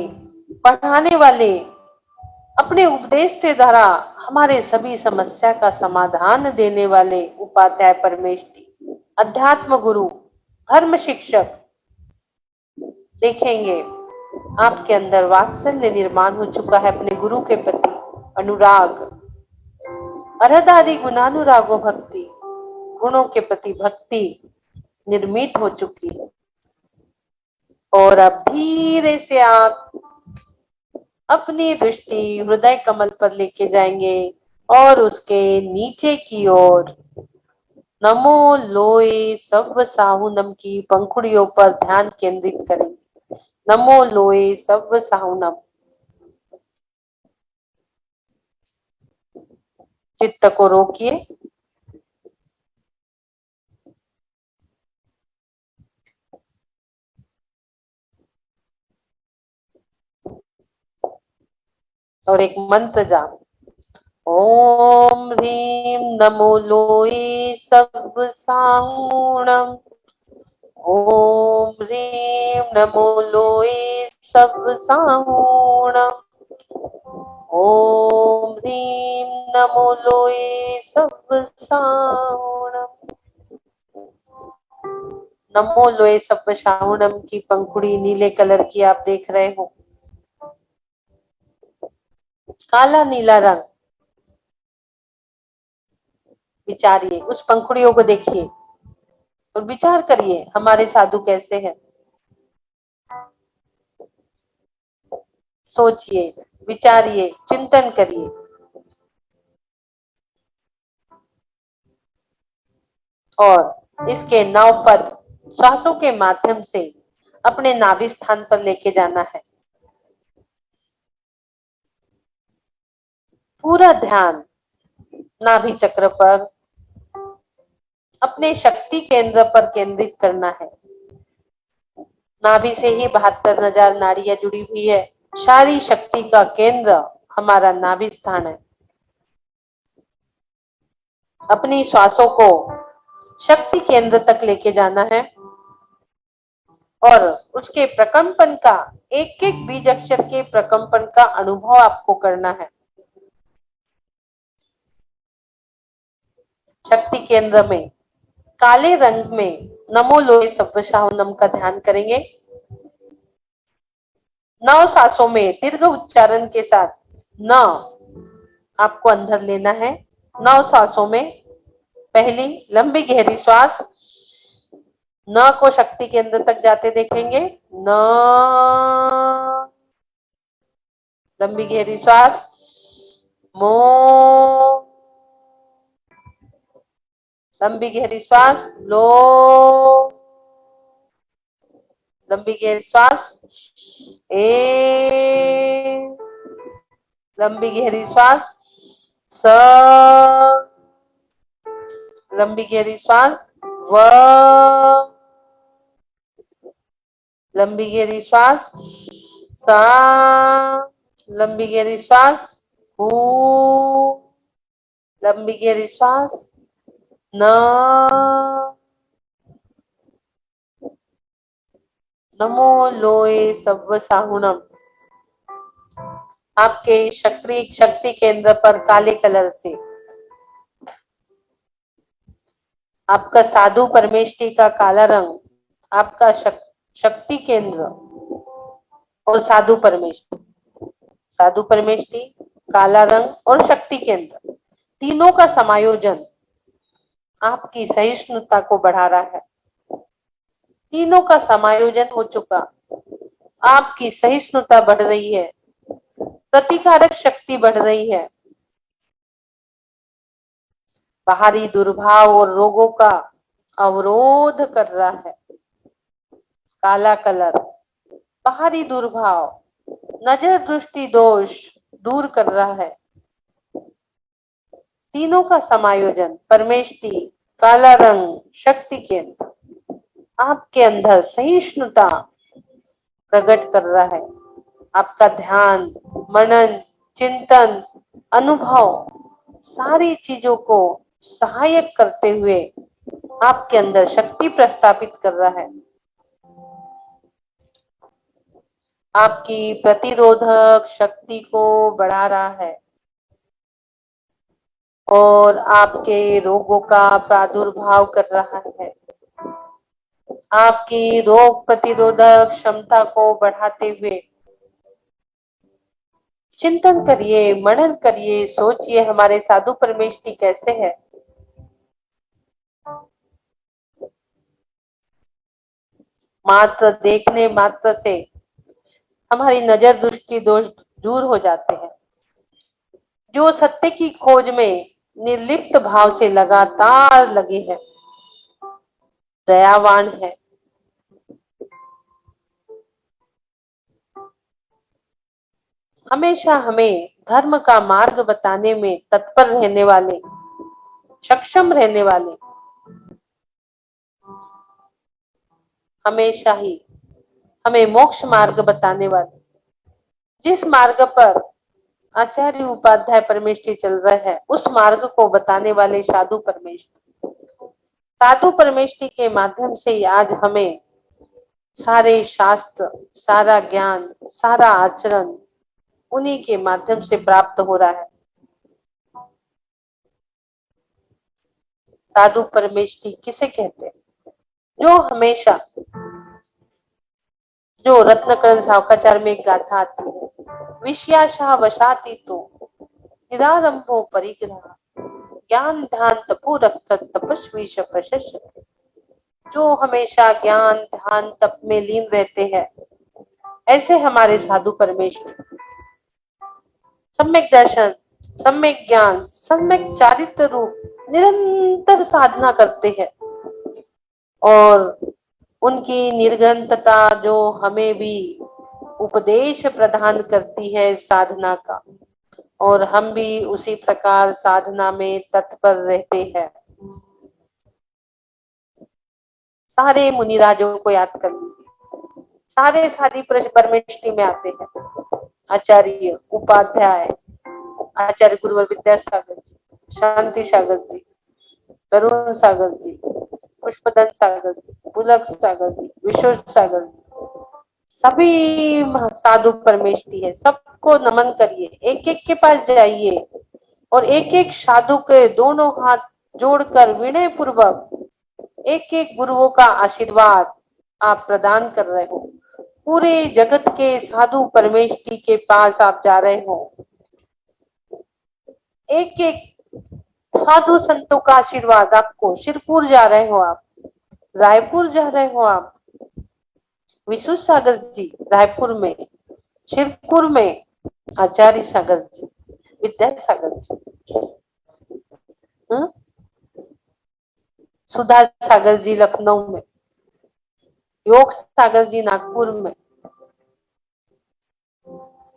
पढ़ाने वाले, अपने उपदेश से द्वारा हमारे सभी समस्या का समाधान देने वाले उपाध्याय परमेष्ठी, अध्यात्म गुरु, धर्म शिक्षक। देखेंगे आपके अंदर वात्सल्य निर्माण हो चुका है अपने गुरु के प्रति, अनुराग, अरदादि गुणानुरागो भक्ति, गुणों के प्रति भक्ति निर्मित हो चुकी है। और अब धीरे से आप अपनी दृष्टि हृदय कमल पर लेके जाएंगे और उसके नीचे की ओर नमो लोए सव्व साहुनम की पंखुड़ियों पर ध्यान केंद्रित करेंगे। नमो लोए सव्व साहुनम। चित्त को रोकिए, और एक मंत्र जाप। ओम ह्रीं नमो लोए सव्व साहुणम। ओम ह्रीं नमो लोए सव्व साहुणम। ओम ह्रीं नमो लोए सव्व साहुणम। नमो लोए सव्व साहुणम की पंखुड़ी नीले कलर की आप देख रहे हो, काला नीला रंग। विचारिए, उस पंखुड़ियों को देखिए और विचार करिए हमारे साधु कैसे हैं। सोचिए, विचारिए, चिंतन करिए। और इसके 9 पद श्वासों के माध्यम से अपने नाभि स्थान पर लेके जाना है। पूरा ध्यान नाभि चक्र पर, अपने शक्ति केंद्र पर केंद्रित करना है। नाभि से ही 72,000 नाड़ियां जुड़ी हुई है। सारी शक्ति का केंद्र हमारा नाभि स्थान है। अपनी श्वासों को शक्ति केंद्र तक लेके जाना है और उसके प्रकंपन का, एक एक बीज अक्षर के प्रकंपन का अनुभव आपको करना है। शक्ति केंद्र में काले रंग में नमो लोए सव्व शाहुनम का ध्यान करेंगे। 9 सांसों में दीर्घ उच्चारण के साथ न आपको अंदर लेना है। 9 सांसों में पहली लंबी गहरी श्वास, न को शक्ति केंद्र तक जाते देखेंगे। न, लंबी गहरी श्वास, मो, लंबी गहरी श्वास, लो, लंबी गहरी श्वास, ए, लंबी गहरी श्वास, स, लंबी गहरी श्वास, व, लंबी गहरी श्वास, सा, लंबी गहरी श्वास, हू, लंबी गहरी श्वास, न, नमो लोए सव्व शाहुनम। आपके शक्ति केंद्र पर काले कलर से आपका साधु परमेष्टि का काला रंग, आपका शक्ति केंद्र और साधु परमेष्टि, काला रंग और शक्ति केंद्र, तीनों का समायोजन आपकी सहिष्णुता को बढ़ा रहा है। तीनों का समायोजन हो चुका, आपकी सहिष्णुता बढ़ रही है, प्रतिकारक शक्ति बढ़ रही है, बाहरी दुर्भाव और रोगों का अवरोध कर रहा है। काला कलर बाहरी दुर्भाव, नजर दृष्टि दोष दूर कर रहा है। तीनों का समायोजन परमेष्टि, काला रंग, शक्ति केंद्र आपके अंदर सहिष्णुता प्रकट कर रहा है। आपका ध्यान, मनन, चिंतन, अनुभव सारी चीजों को सहायक करते हुए आपके अंदर शक्ति प्रस्थापित कर रहा है। आपकी प्रतिरोधक शक्ति को बढ़ा रहा है और आपके रोगों का प्रादुर्भाव कर रहा है। आपकी रोग प्रतिरोधक क्षमता को बढ़ाते हुए चिंतन करिए, मनन करिए, सोचिए हमारे साधु परमेष्टि कैसे है। मात्र देखने मात्र से हमारी नजर दृष्टि दोष दूर हो जाते हैं। जो सत्य की खोज में निर्लिप्त भाव से लगातार लगे हैं, दयावान है, हमेशा हमें धर्म का मार्ग बताने में तत्पर रहने वाले, सक्षम रहने वाले, हमेशा ही हमें मोक्ष मार्ग बताने वाले, जिस मार्ग पर आचार्य उपाध्याय परमेष्टि चल रहा है उस मार्ग को बताने वाले साधु परमेष्टि के माध्यम से आज हमें सारे शास्त्र, सारा ज्ञान, सारा आचरण उन्हीं के माध्यम से प्राप्त हो रहा है। साधु परमेष्टि किसे कहते हैं? जो हमेशा, जो रत्नकरण सावकाचार्य में एक गाथा आती है, विषयाशा वशाती तो निरारंभो परिग्रह ज्ञान ध्यान तपो रक्त तपस्वी प्रशस्त। जो हमेशा ज्ञान ध्यान तप में लीन रहते हैं, ऐसे हमारे साधु परमेष्टि सम्यक दर्शन, सम्यक ज्ञान, सम्यक चारित्र रूप निरंतर साधना करते हैं और उनकी निर्गंतता जो हमें भी उपदेश प्रदान करती है साधना का, और हम भी उसी प्रकार साधना में तत्पर रहते हैं। सारे मुनिराजों को याद कर लीजिए, सारे सारी परमेष्टि में आते हैं। आचार्य उपाध्याय, आचार्य गुरुवर विद्यासागर जी, शांति सागर जी, तरुण सागर जी, पुष्पदन सागर जी, पुलक सागर जी, विश्व सागर जी, सभी साधु परमेष्ठी है, सबको नमन करिए, एक एक के पास जाइए और एक एक साधु के दोनों हाथ जोड़कर विनय पूर्वक एक एक गुरुओं का आशीर्वाद आप प्रदान कर रहे हो। पूरे जगत के साधु परमेष्ठी के पास आप जा रहे हो, एक एक साधु संतों का आशीर्वाद आपको। शिरपुर जा रहे हो आप, रायपुर जा रहे हो आप, विश्व सागर जी रायपुर में, शिरपुर में आचार्य सागर जी, विद्यासागर जी, सुधा सागर जी लखनऊ में, योग सागर जी नागपुर में।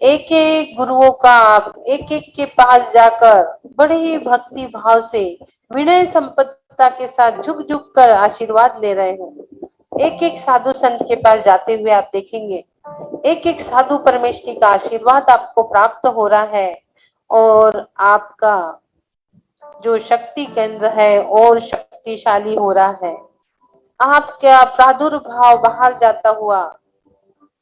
एक एक गुरुओं का आप एक एक के पास जाकर बड़े ही भक्ति भाव से विनय संपन्नता के साथ झुक झुक कर आशीर्वाद ले रहे हो। एक एक साधु संत के पास जाते हुए आप देखेंगे एक एक साधु परमेष्ठी का आशीर्वाद आपको प्राप्त हो रहा है और आपका जो शक्ति केंद्र है और शक्तिशाली हो रहा है। आपका प्रादुर्भाव बाहर जाता हुआ,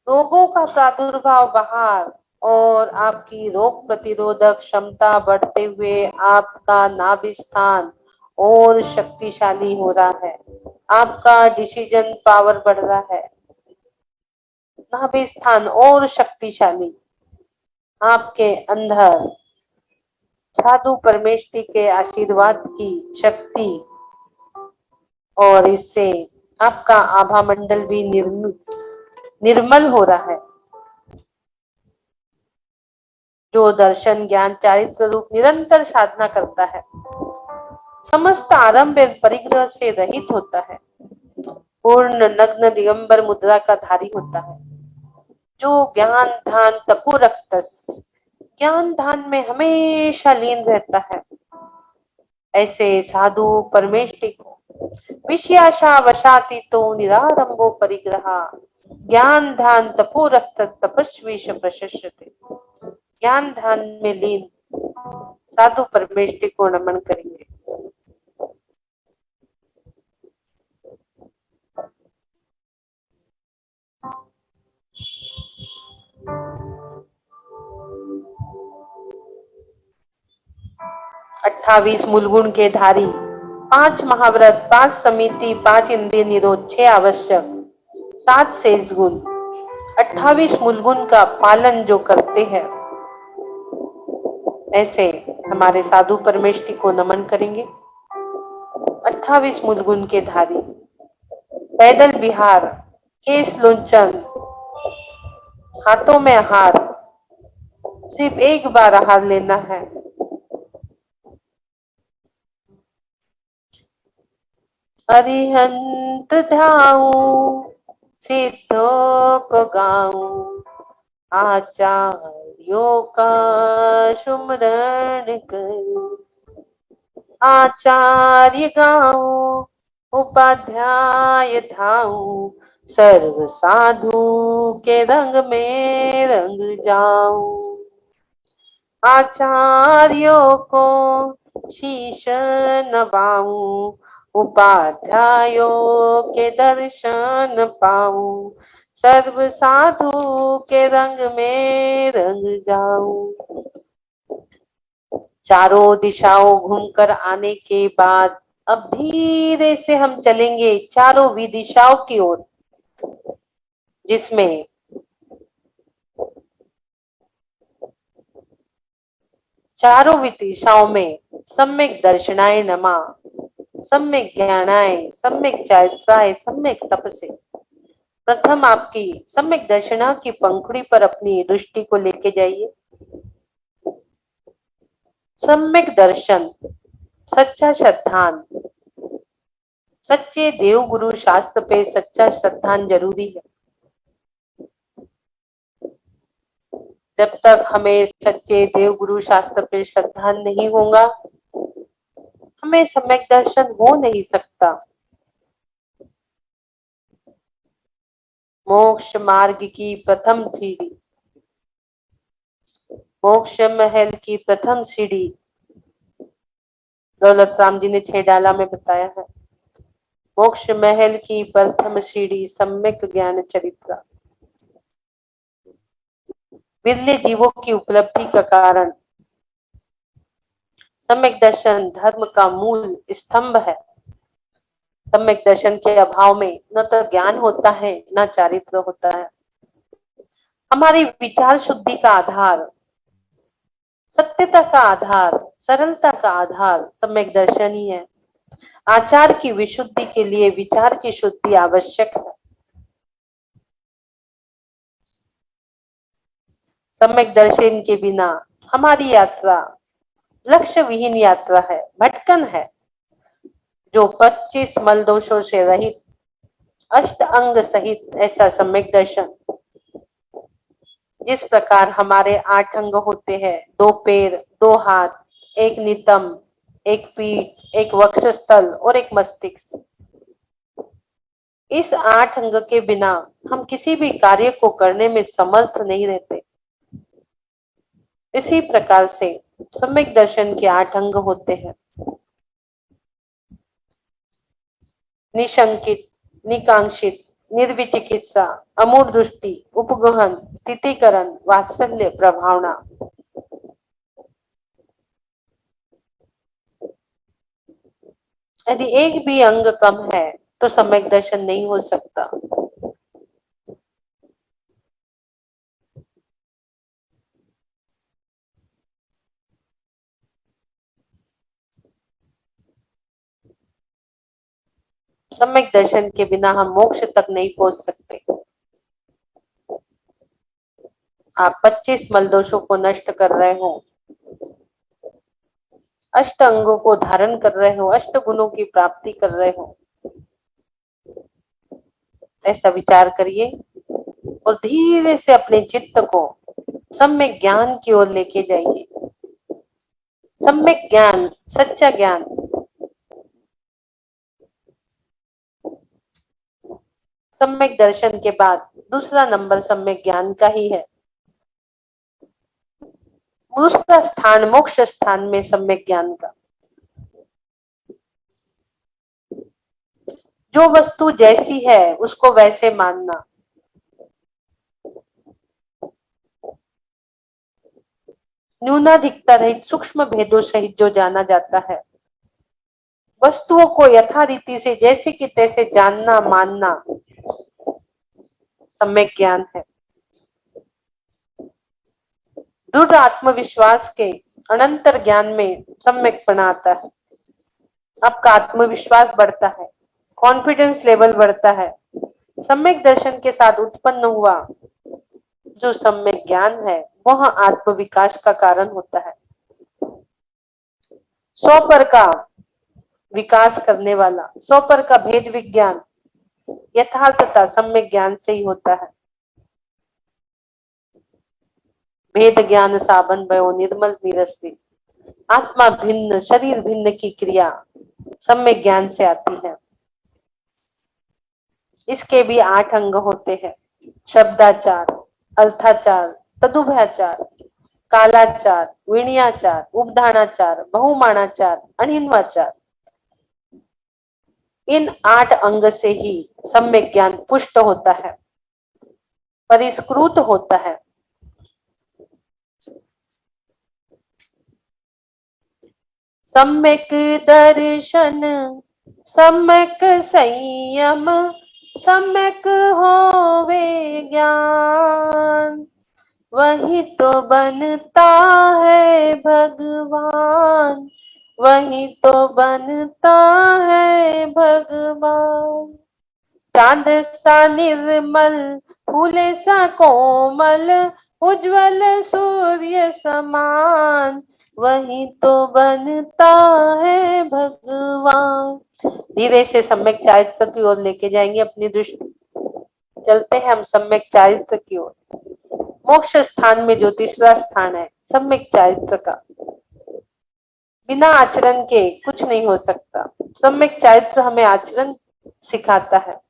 रोगों का प्रादुर्भाव बाहर और आपकी रोग प्रतिरोधक क्षमता बढ़ते हुए आपका नाभि स्थान और शक्तिशाली हो रहा है। आपका डिसीजन पावर बढ़ रहा है, नाभि स्थान और शक्तिशाली। आपके अंदर साधु परमेष्ठी के आशीर्वाद की शक्ति और इससे आपका आभा मंडल भी निर्मल हो रहा है। जो दर्शन ज्ञान चारित्र रूप निरंतर साधना करता है, समस्त आरंभ परिग्रह से रहित होता है, पूर्ण नग्न दिगंबर मुद्रा का धारी होता है, जो ज्ञान ध्यान तपो रक्तस, ज्ञान ध्यान में हमेशा लीन रहता है, ऐसे साधु परमेष्ठी को विषयाशा वशाती तो निरारंभो परिग्रहा ज्ञान ध्यान तपो रक्त तपस्वीश प्रशस्यते। ज्ञान ध्यान में लीन साधु परमेष्ठी को नमन करेंगे। अट्ठाईस मूलगुण के धारी, 5 महाव्रत, 5 समिति, 5 इंद्रिय निरोध, 6 आवश्यक, 7 शेष गुण, 28 मूलगुण का पालन जो करते हैं, ऐसे हमारे साधु परमेष्ठी को नमन करेंगे। 28 मूलगुण के धारी, पैदल विहार, केस लोचन, हाथों में हार, सिर्फ एक बार आहार लेना है। अरिहंत ध्याऊ सिद्धों को गाऊं, आचार्यों का सुमरण करूं, आचार्य गाऊं उपाध्याय धाऊं, सर्व साधु के रंग में रंग जाऊं, आचार्यों को शीश नवाऊं, उपाध्यायों के दर्शन पाऊं, सर्व साधु के रंग में रंग जाऊं। चारों दिशाओं घूमकर आने के बाद अब धीरे से हम चलेंगे चारों विदिशाओं की ओर, जिसमें चारों विदिशाओं में सम्यक दर्शनाय नमा, सम्यक ज्ञानाय, सम्यक चारित्राय, सम्यक तप से प्रथम आपकी सम्यक दर्शना की पंखुड़ी पर अपनी दृष्टि को लेके जाइए। सम्यक दर्शन, सच्चा श्रद्धान, सच्चे देव गुरु शास्त्र पे सच्चा श्रद्धान जरूरी है। जब तक हमें सच्चे देव गुरु शास्त्र पे श्रद्धान नहीं होगा, हमें सम्यक दर्शन हो नहीं सकता। मोक्ष मार्ग की प्रथम सीढ़ी, मोक्ष महल की प्रथम सीढ़ी दौलत राम जी ने 6 डाला में बताया है। मोक्ष महल की प्रथम सीढ़ी सम्यक ज्ञान चरित्र। विरले जीवों की उपलब्धि का कारण सम्यक दर्शन धर्म का मूल स्तंभ है। सम्यक दर्शन के अभाव में न तो ज्ञान होता है न चारित्र होता है। हमारी विचार शुद्धि का आधार, सत्यता का आधार, सरलता का आधार सम्यक दर्शन ही है। आचार की विशुद्धि के लिए विचार की शुद्धि आवश्यक है। सम्यक दर्शन के बिना हमारी यात्रा लक्ष्य विहीन यात्रा है, भटकन है। जो 25 मल दोषों से रहित अष्ट अंग सहित ऐसा सम्यक दर्शन, जिस प्रकार हमारे 8 अंग होते हैं, 2 पैर, 2 हाथ, 1 नितंब, 1 पीठ, 1 वक्षस्थल और 1 मस्तिष्क। इस 8 अंग के बिना हम किसी भी कार्य को करने में समर्थ नहीं रहते। इसी प्रकार से सम्यक दर्शन के 8 अंग होते हैं। निशंकित, निकांक्षित, निर्विचिकित्सा, अमूढ़ दृष्टि, उपगहन, स्थितिकरण, वात्सल्य, प्रभावना। यदि एक भी अंग कम है तो सम्यक दर्शन नहीं हो सकता। सम्यक दर्शन के बिना हम मोक्ष तक नहीं पहुंच सकते। आप 25 मल दोषों को नष्ट कर रहे हो, अष्ट अंगों को धारण कर रहे हो, अष्ट गुणों की प्राप्ति कर रहे हो, ऐसा विचार करिए और धीरे से अपने चित्त को सम्यक ज्ञान की ओर लेके जाइए। सम्यक ज्ञान, सच्चा ज्ञान। सम्यक दर्शन के बाद दूसरा नंबर सम्यक ज्ञान का ही है। दूसरा स्थान मोक्ष स्थान में सम्यक ज्ञान का। जो वस्तु जैसी है उसको वैसे मानना, न्यूनाधिकता रहित सूक्ष्म भेदों सहित जो जाना जाता है, वस्तुओं को यथारीति से जैसे कि तैसे जानना मानना सम्यक ज्ञान है। दृढ़ आत्मविश्वास के अनंतर ज्ञान में सम्यकपना आता है। आपका आत्मविश्वास बढ़ता है, कॉन्फिडेंस लेवल बढ़ता है। सम्यक दर्शन के साथ उत्पन्न हुआ जो सम्यक ज्ञान है वह आत्मविकास का कारण होता है। 100 पर का विकास करने वाला, 100 पर का भेद विज्ञान यथार्थता सम्यक ज्ञान से ही होता है। भेद ज्ञान साबन भयो निर्मल निरस्सी, आत्मा भिन्न शरीर भिन्न की क्रिया सम्यक ज्ञान से आती है। इसके भी 8 अंग होते हैं। शब्दाचार, अर्थाचार, तदुभयाचार, कालाचार, विनयाचार, उपधानाचार, बहुमानाचार, अनिन्वाचार। इन 8 अंग से ही सम्यक ज्ञान पुष्ट होता है, परिष्कृत होता है। सम्यक दर्शन, सम्यक संयम, सम्यक होवे ज्ञान, वही तो बनता है भगवान, वही तो बनता है भगवान। चांद सा निर्मल, फूले सा कोमल, उज्जवल सूर्य समान, वही तो बनता है भगवान। धीरे से सम्यक चारित्र की ओर लेके जाएंगे अपनी दृष्टि। चलते हैं हम सम्यक चारित्र की ओर। मोक्ष स्थान में जो तीसरा स्थान है सम्यक चारित्र का, बिना आचरण के कुछ नहीं हो सकता। सम्यक चारित्र हमें आचरण सिखाता है।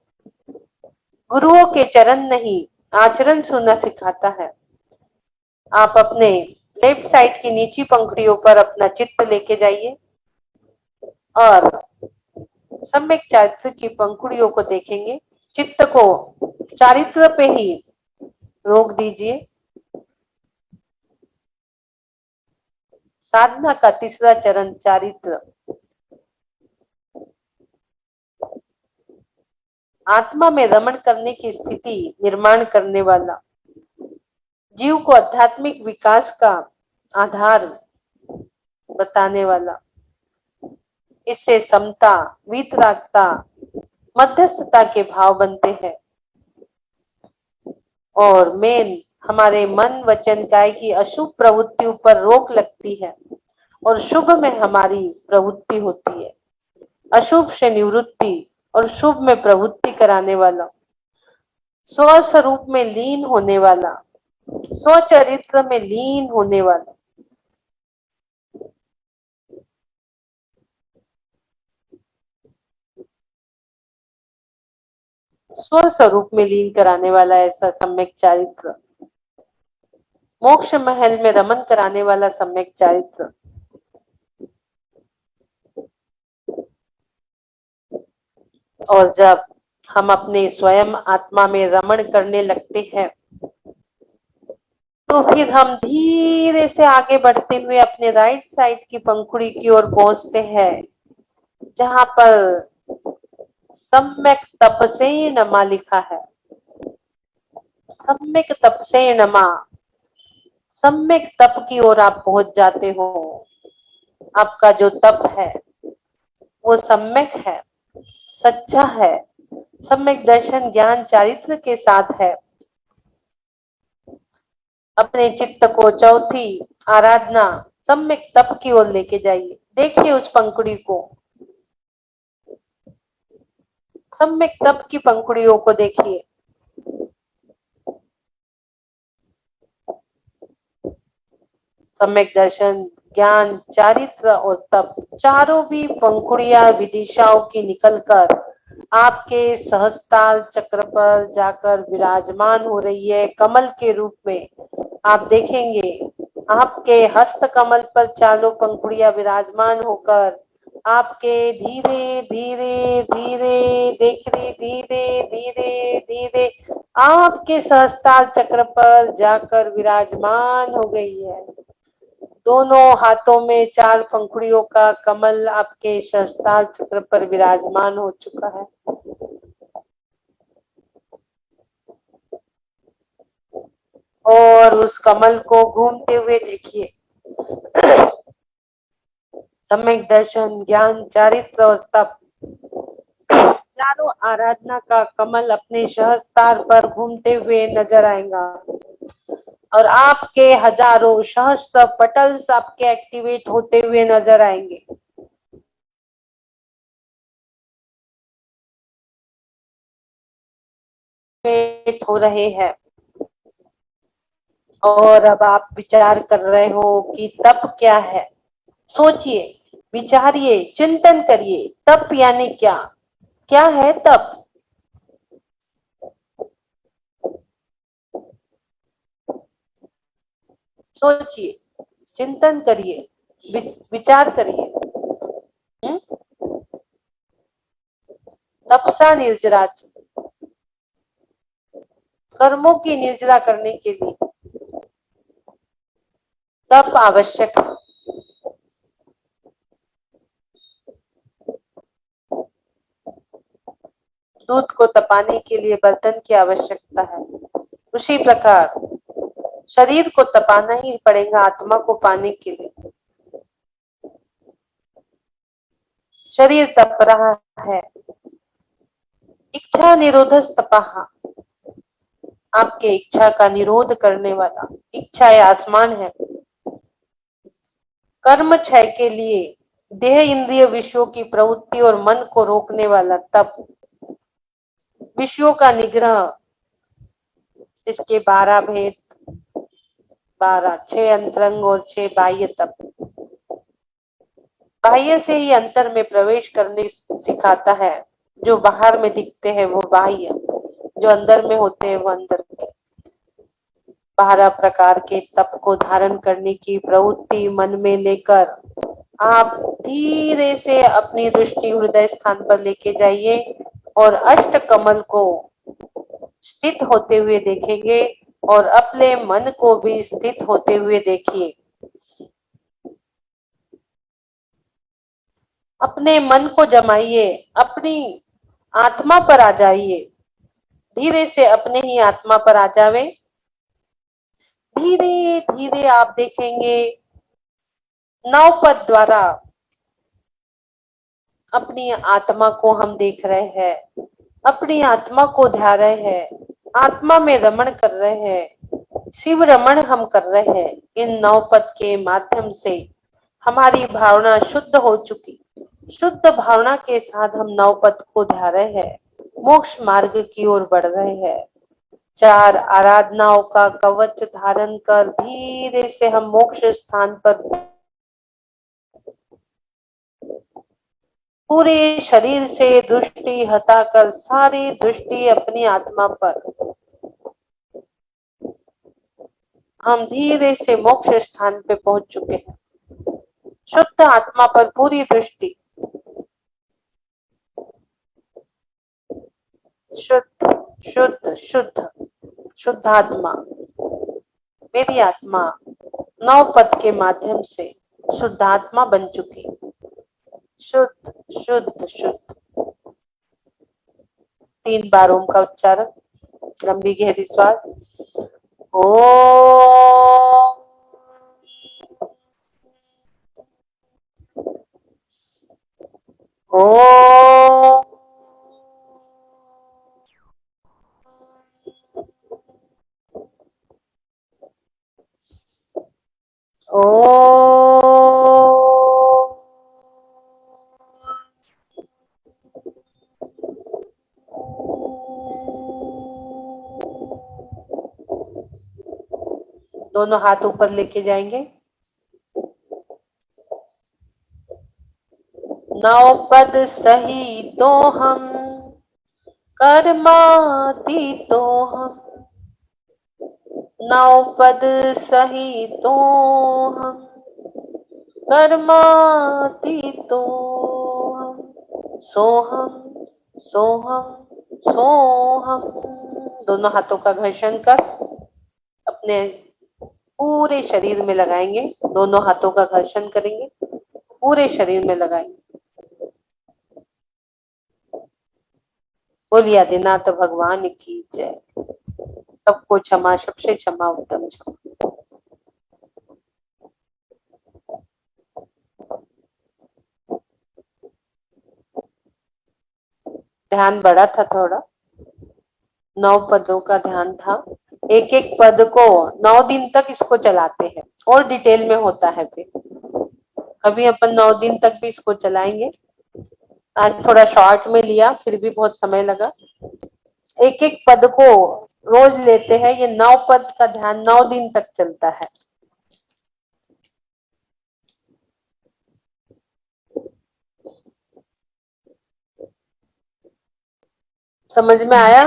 गुरुओं के चरण नहीं, आचरण सुनना सिखाता है। आप अपने लेफ्ट साइड की नीची पंखुड़ियों पर अपना चित्त लेके जाइए और सम्यक चारित्र की पंखुड़ियों को देखेंगे। चित्त को चारित्र पे ही रोक दीजिए। साधना का तीसरा चरण चारित्र। आत्मा में रमण करने की स्थिति निर्माण करने वाला, जीव को आध्यात्मिक विकास का आधार बताने वाला। इससे समता, वीतरागता, मध्यस्थता के भाव बनते हैं और मेन हमारे मन वचन काया की अशुभ प्रवृत्ति पर रोक लगती है और शुभ में हमारी प्रवृत्ति होती है। अशुभ से निवृत्ति और शुभ में प्रवृत्ति कराने वाला, स्वस्वरूप में लीन होने वाला, स्वचरित्र में लीन होने वाला, स्वस्वरूप में लीन कराने वाला ऐसा सम्यक चारित्र, मोक्ष महल में रमन कराने वाला सम्यक चारित्र। और जब हम अपने स्वयं आत्मा में रमण करने लगते हैं तो फिर हम धीरे से आगे बढ़ते हुए अपने राइट साइड की पंखुड़ी की ओर पहुंचते हैं, जहां पर सम्यक तपसे नमा लिखा है। सम्यक तपसे नमा, सम्यक तप की ओर आप पहुंच जाते हो। आपका जो तप है वो सम्यक है, सच्चा है, सम्यक दर्शन ज्ञान चारित्र के साथ है। अपने चित्त को चौथी आराधना सम्यक तप की ओर लेके जाइए। देखिए उस पंखुड़ी को, सम्यक तप की पंखुड़ियों को देखिए। सम्यक दर्शन, ज्ञान, चारित्र और तप, चारों भी पंखुड़ियां विदिशाओं की निकलकर आपके सहस्ताल चक्र पर जाकर विराजमान हो रही है कमल के रूप में। आप देखेंगे आपके हस्त कमल पर चारों पंखुड़ियां विराजमान होकर आपके धीरे धीरे धीरे देखिए, धीरे धीरे धीरे आपके सहस्ताल चक्र पर जाकर विराजमान हो गई है। दोनों हाथों में चार पंखुड़ियों का कमल आपके सहस्ताल चक्र पर विराजमान हो चुका है। और उस कमल को घूमते हुए देखिए। सम्यक दर्शन, ज्ञान, चारित्र और तप, चारों आराधना का कमल अपने सहस्तार पर घूमते हुए नजर आएगा और आपके हजारों सहस्त्र पटल्स आपके एक्टिवेट होते हुए नजर आएंगे। हो रहे हैं और अब आप विचार कर रहे हो कि तप क्या है। सोचिए, विचारिए, चिंतन करिए। तप यानी क्या? क्या है तप? सोचिए, चिंतन करिए, विचार करिए। तपसा निर्जराच, कर्मों की निर्जरा करने के लिए तप आवश्यक है। दूध को तपाने के लिए बर्तन की आवश्यकता है, उसी प्रकार शरीर को तपाना ही पड़ेगा आत्मा को पाने के लिए। शरीर तप रहा है। इच्छा निरोधस तपाहा, आपके इच्छा का निरोध करने वाला। इच्छा आसमान है। कर्म क्षय के लिए देह इंद्रिय विषयों की प्रवृत्ति और मन को रोकने वाला तप। विषयों का निग्रह, इसके 12 भेद, 12, 6 अंतरंग और 6 बाह्य तप। बाह्य से ही अंतर में प्रवेश करने सिखाता है। जो बाहर में दिखते हैं वो बाह्य, जो अंदर में होते हैं वो अंदर के। 12 प्रकार के तप को धारण करने की प्रवृत्ति मन में लेकर आप धीरे से अपनी दृष्टि हृदय स्थान पर लेके जाइए और अष्ट कमल को स्थित होते हुए देखेंगे और अपने मन को भी स्थित होते हुए देखिए। अपने मन को जमाइए, अपनी आत्मा पर आ जाइए। धीरे से अपने ही आत्मा पर आ जावे। धीरे धीरे आप देखेंगे नवपद द्वारा अपनी आत्मा को हम देख रहे हैं, अपनी आत्मा को ध्या रहे हैं, आत्मा में रमण कर रहे हैं, शिव रमण हम कर रहे हैं। इन नवपद के माध्यम से हमारी भावना शुद्ध हो चुकी। शुद्ध भावना के साथ हम नवपद को ध्या रहे हैं, मोक्ष मार्ग की ओर बढ़ रहे हैं। 4 आराधनाओं का कवच धारण कर धीरे से हम मोक्ष स्थान पर पूरे शरीर से दृष्टि हटाकर सारी दृष्टि अपनी आत्मा पर, हम धीरे से मोक्ष स्थान पे पहुंच चुके हैं। शुद्ध आत्मा पर पूरी दृष्टि, शुद्ध शुद्ध शुद्ध शुद्ध आत्मा, मेरी आत्मा नवपद के माध्यम से शुद्ध आत्मा बन चुकी। शुद्ध शुद्ध शुद्ध। 3 बार ओम का उच्चारण, लंबी गहरी श्वास। ओम ओम ओम। दोनों हाथ ऊपर लेके जाएंगे। नवपद सही तो हम, कर्माती तो हम। नवपद सही तो हम, कर्माती तो हम। सोहम सोहम सोहम। दोनों हाथों का घर्षण कर अपने पूरे शरीर में लगाएंगे। दोनों हाथों का घर्षण करेंगे, पूरे शरीर में लगाएंगे। बोलिए आदिनाथ भगवान की जय। सबको क्षमा, सबसे क्षमा, उत्तम क्षमा। ध्यान बड़ा था थोड़ा, 9 पदों का ध्यान था। एक एक पद को 9 दिन तक इसको चलाते हैं और डिटेल में होता है। फिर कभी अपन 9 दिन तक भी इसको चलाएंगे। आज थोड़ा शॉर्ट में लिया, फिर भी बहुत समय लगा। एक एक पद को रोज लेते हैं। ये 9 पद का ध्यान 9 दिन तक चलता है। समझ में आया?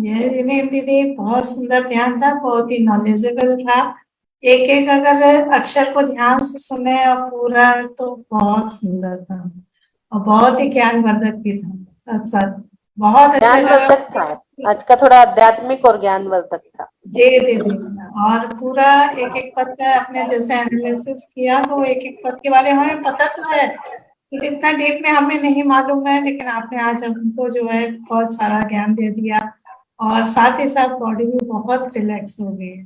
ये दीदी बहुत सुंदर ध्यान था, बहुत ही नॉलेजेबल था। एक एक अगर अक्षर को ध्यान से सुने और पूरा, तो बहुत सुंदर था और बहुत ही ज्ञानवर्धक भी था। साथ साथ बहुत अच्छा लगा। ज्ञानवर्धक था। आज का थोड़ा आध्यात्मिक और ज्ञानवर्धक था। जी दीदी, और पूरा एक एक पद का आपने जैसे एनालिसिस किया, तो एक एक पद के बारे में हमें पता तो है, तो इतना डीप में हमें नहीं मालूम है, लेकिन आपने आज हमको जो है बहुत सारा ज्ञान दे दिया और साथ ही साथ बॉडी भी बहुत रिलैक्स हो गई है।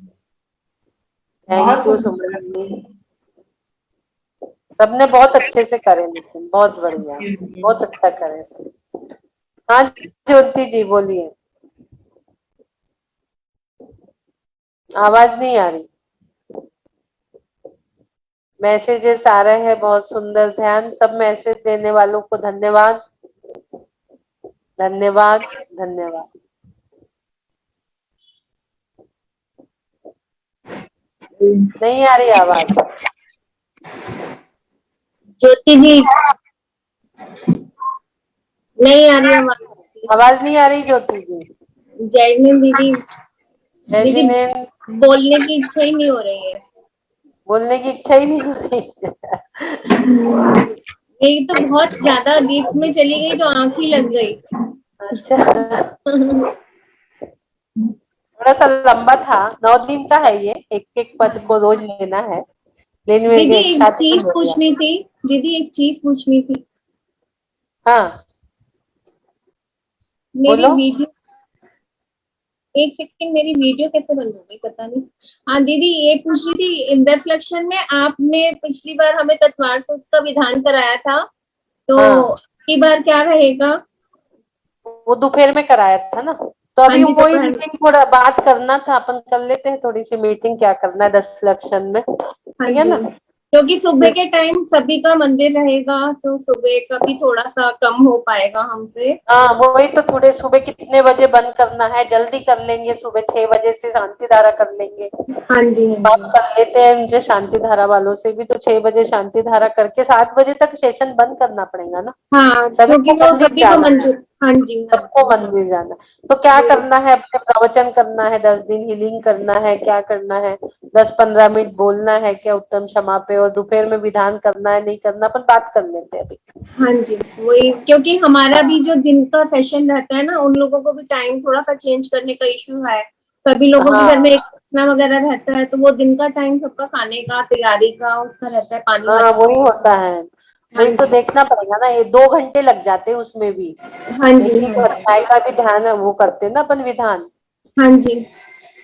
थैंक यू सुमन जी, सबने बहुत अच्छे से करे, लेकिन बहुत बढ़िया, बहुत अच्छा करे। हाँ ज्योति जी बोलिए। आवाज नहीं आ रही। मैसेजेस आ रहे हैं, बहुत सुंदर ध्यान। सब मैसेज देने वालों को धन्यवाद, धन्यवाद, धन्यवाद। नहीं आ रही आवाज। ज्योति जी नहीं आ रही आवाज। आवाज नहीं आ रही ज्योति जी। जैस्मिन दीदी, जैस्मिन बोलने की इच्छा ही नहीं हो रही है। बोलने की इच्छा ही नहीं हो रही। ये तो बहुत ज्यादा डीप में चली गई तो आंख ही लग गई। अच्छा, थोड़ा सा लंबा था, 9 दिन का है ये, एक एक पद को रोज लेना है, लेकिन मेरे दीदी एक एक साथ चीज हो गया। पूछनी थी। दीदी एक चीज पूछनी थी। हाँ मेरी बोलो। वीडियो, एक सेकंड, मेरी वीडियो कैसे बंद हो गई पता नहीं। हाँ दीदी ये पूछ रही थी, इन रिफ्लेक्शन में आपने पिछली बार हमें तत्वार सूत्र का विधान कराया था, तो हाँ इस बार क्या रहेगा? वो दोपहर में कराया था ना, तो हाँ अभी जी वही दोपहर। मीटिंग थोड़ा बात करना था, अपन कर लेते हैं थोड़ी सी मीटिंग, क्या करना है 10 इलेक्शन में, हाँ ठीक है जी, ना। क्योंकि सुबह के टाइम सभी का मंदिर रहेगा तो सुबह का भी थोड़ा सा कम हो पाएगा हमसे। हाँ वही तो, थोड़े सुबह कितने बजे बंद करना है, जल्दी कर लेंगे, सुबह 6 बजे से शांति धारा कर लेंगे। हाँ जी हाँ बात जी। कर लेते हैं उनसे शांति धारा वालों से भी, तो 6 बजे शांति धारा करके 7 बजे तक सेशन बंद करना पड़ेगा ना, हाँ सभी क्योंकि को वो मंदिर सभी को जाना है, मंदिर। हाँ जी हाँ सबको जी। मंदिर जाना है। तो क्या जी करना है, अपने प्रवचन करना है, 10 दिन हीलिंग करना है, क्या करना है, 10-15 मिनट बोलना है क्या उत्तम क्षमा पे, और दोपहर में विधान करना है नहीं करना, अपन बात कर लेते हैं अभी। हाँ जी, वही क्योंकि हमारा भी जो दिन का सेशन रहता है ना, उन लोगों को भी टाइम थोड़ा सा चेंज करने का इश्यू है। सभी लोगों के घर में एक हाँ खाना वगैरह रहता है, तो वो दिन का टाइम सबका खाने का तैयारी का उसका रहता है, पानी हाँ वानी। वही होता है, हाँ वही तो जी देखना पड़ेगा ना, ये 2 घंटे लग जाते हैं उसमें भी, हाँ जी क्योंकि हाँ जी भरपाई का भी ध्यान वो करते हैं ना अपन विधान। हाँ जी।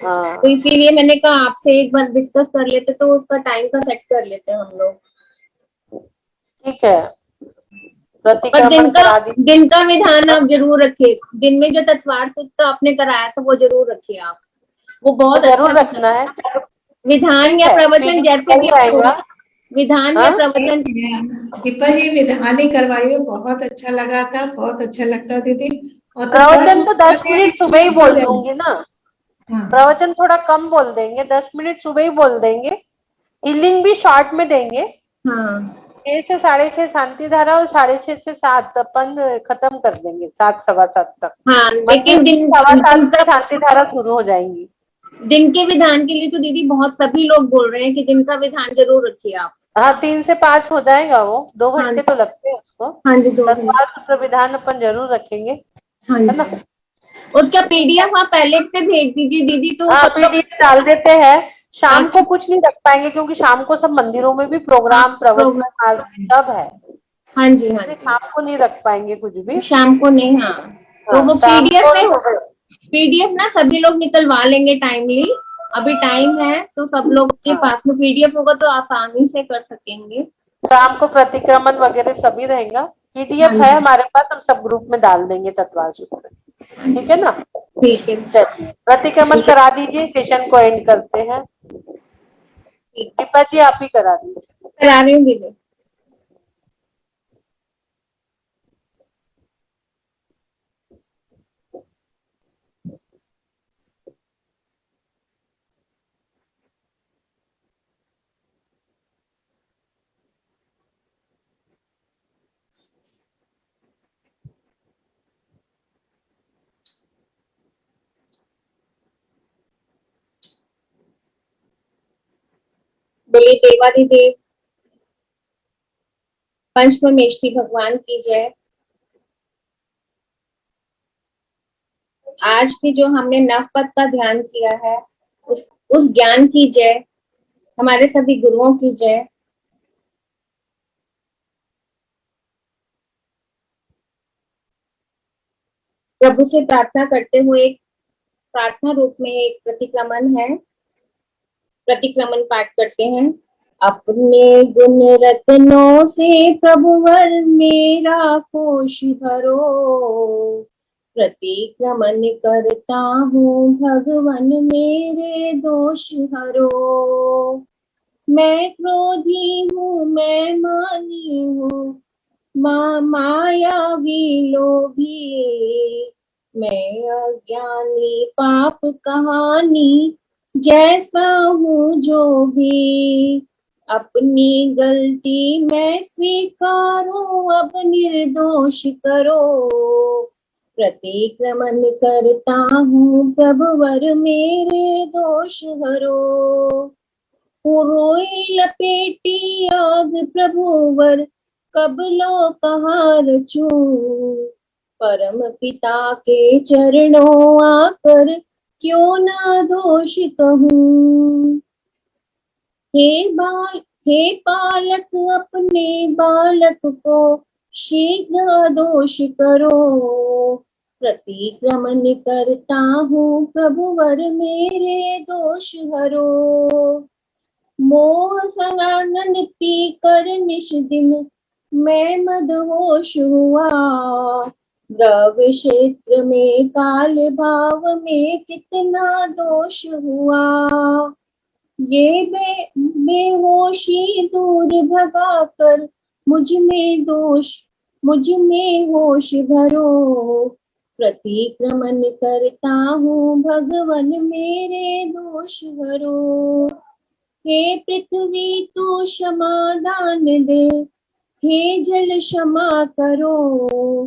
तो हाँ इसीलिए मैंने कहा आपसे एक बार डिस्कस कर लेते तो उसका टाइम का सेट कर लेते हैं हम लोग। ठीक है, और प्रतिक्रमण करा दीजिए। दिन का विधान आप जरूर रखिए, दिन में जो तत्वार सूत्र आपने कराया था वो जरूर रखिए आप। वो वो बहुत अच्छा जरूर विधान, रखना है, विधान ठीक या है, प्रवचन पीडीएफ जैसे मिल भी आप, जाएगा। विधान या हाँ प्रवचन। दीपा जी विधान ही करवाई है, बहुत अच्छा लगा था, बहुत अच्छा लगता दीदी। और तत्वार प्रवचन तो सूत्र 10 मिनट सुबह ही ठीक हो बोल जाए। दूंगी ना, हाँ प्रवचन थोड़ा कम बोल देंगे, 10 मिनट सुबह ही बोल देंगे, हीलिंग भी शॉर्ट में देंगे, हाँ 6 से 6:30 शांति धारा, और 6:30 से 7 अपन खत्म कर देंगे, 7, 7:15 तक हाँ, मंदिर लेकिन में दिन 7:15 दिन से का, शांति धारा शुरू हो जाएंगी। दिन के विधान के लिए तो दीदी बहुत सभी लोग बोल रहे हैं कि दिन का विधान जरूर रखिए आप। हाँ 3 से 5 हो जाएगा वो, दो हाँ घंटे तो लगते हैं उसको। हाँ जी 2 घंटे। तत्वार सूत्र विधान अपन जरूर रखेंगे, हाँ है ना। जी, उसका पीडीएफ आप पहले से भेज दीजिए दीदी, तो हाँ सब लोग। पीडीएफ डाल देते हैं, शाम को अच्छा। कुछ नहीं रख पाएंगे क्योंकि शाम को सब मंदिरों में भी हाँ प्रोग्राम प्रवचन आरती प्रोग्राम। सब है, हाँ जी हाँ इसलिए जी। शाम को नहीं रख पाएंगे कुछ भी। शाम को नहीं, हाँ। तो हाँ वो शाम पीडीएफ को से, सुबह, पीडीएफ ना सभी लोग निकलवा लेंगे टाइमली। अभी टाइम है तो सब लोग के हाँ पास में पीडीएफ होगा तो आसानी से कर सकेंगे। शाम को प्रतिक्रमण वगैरह सभी रहेगा, हाँ पीडीएफ है जी हमारे पास, हम सब ग्रुप में डाल देंगे तत्वार सूत्र, हाँ ठीक जी। है ना। ठीक है। चलिए प्रतिक्रमण ठीक है। करा दीजिए, सेशन को एंड करते हैं। ठीक है, दीपा जी आप ही करा दीजिए। करा रही हूँ दीदी। बोलिए देवाधिदेव पंच परमेष्ठी भगवान की जय। आज की जो हमने नवपद का ध्यान किया है, उस ज्ञान की जय, हमारे सभी गुरुओं की जय। प्रभु से प्रार्थना करते हुए एक प्रार्थना रूप में एक प्रतिक्रमण है, प्रतिक्रमण पाठ करते हैं। अपने गुण रत्नों से प्रभुवर मेरा कोश भरो, प्रतिक्रमण करता हूँ भगवन मेरे दोष हरो। मैं क्रोधी हूँ, मैं मानी हूँ, मायावी लोभी, मैं अज्ञानी पाप कहानी जैसा हूँ जो भी। अपनी गलती मैं स्वीकारूं, अब निर्दोष करो, प्रतिक्रमण करता हूँ प्रभुवर मेरे दोष हरो। रोई लपेटी आग प्रभुवर, कब लो कहाँ रचूं। परम पिता के चरणों आकर, क्यों ना दोष कहूं। हे पालक अपने बालक को शीघ्र दोष करो। प्रतिक्रमण करता हूँ प्रभुवर, मेरे दोष हरो। मोह सनानंद पी कर निश दिन, मैं मदहोश हुआ। द्रव्य क्षेत्र में काल भाव में कितना दोष हुआ। ये बेहोशी दूर भगा कर, मुझ में होश भरो। प्रतिक्रमण करता हूँ भगवन, मेरे दोष हरो। हे पृथ्वी तू क्षमादान दे, हे जल क्षमा करो।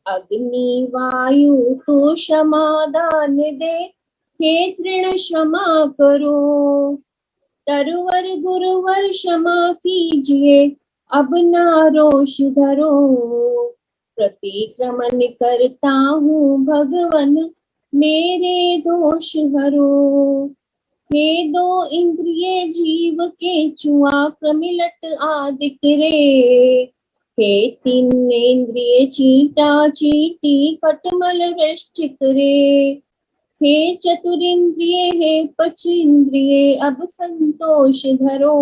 अग्नि वायु तू क्षमादान दे, हे तृण क्षमा करो। तरवर गुरुवर क्षमा कीजिए, अब ना रोष धरो। प्रतिक्रमण करता हूँ भगवन, मेरे दोष हरो। हे दो इंद्रिय जीव के चुआ, प्रमिलट आदिक रे। हे तीन इंद्रिय चीटा चीटी, खटमल वृश्चिक रे। हे चतुरिंद्रिय हे पचेंद्रिय, अब संतोष धरो।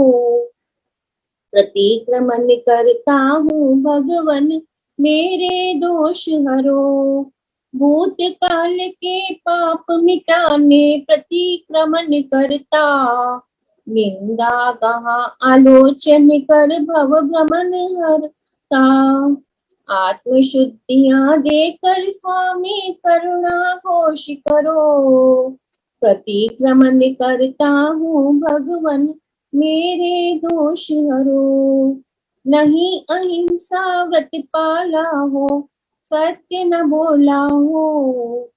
प्रतिक्रमण करता हूँ भगवन, मेरे दोष हरो। भूतकाल के पाप मिटाने प्रतिक्रमण करता। निंदा गहा आलोचन कर भव भ्रमण हरता। आत्मशुद्धियां देकर स्वामी करुणा घोष करो। प्रतिक्रमण करता हूँ भगवन, मेरे दोष हरो। नहीं अहिंसा व्रत पाला हो, सत्य न बोला हो।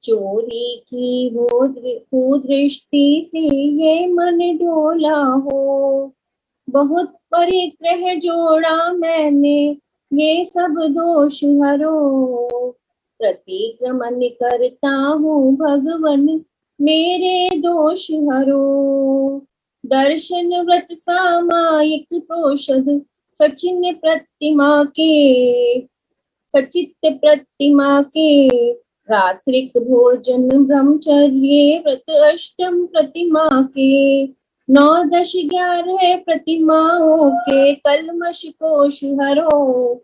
चोरी की हो दृष्टि से ये मन डोला हो। बहुत परिग्रह जोड़ा मैंने, ये सब दोष हरो। प्रतिक्रमण करता हूँ भगवन, मेरे दोष हरो। दर्शन व्रत सामायिक प्रोषद, सचित प्रतिमा के। रात्रिक भोजन ब्रह्मचर्य व्रत अष्टम प्रतिमा के। 9, 10, 11 प्रतिमाओं के, कलमश कोश हरो।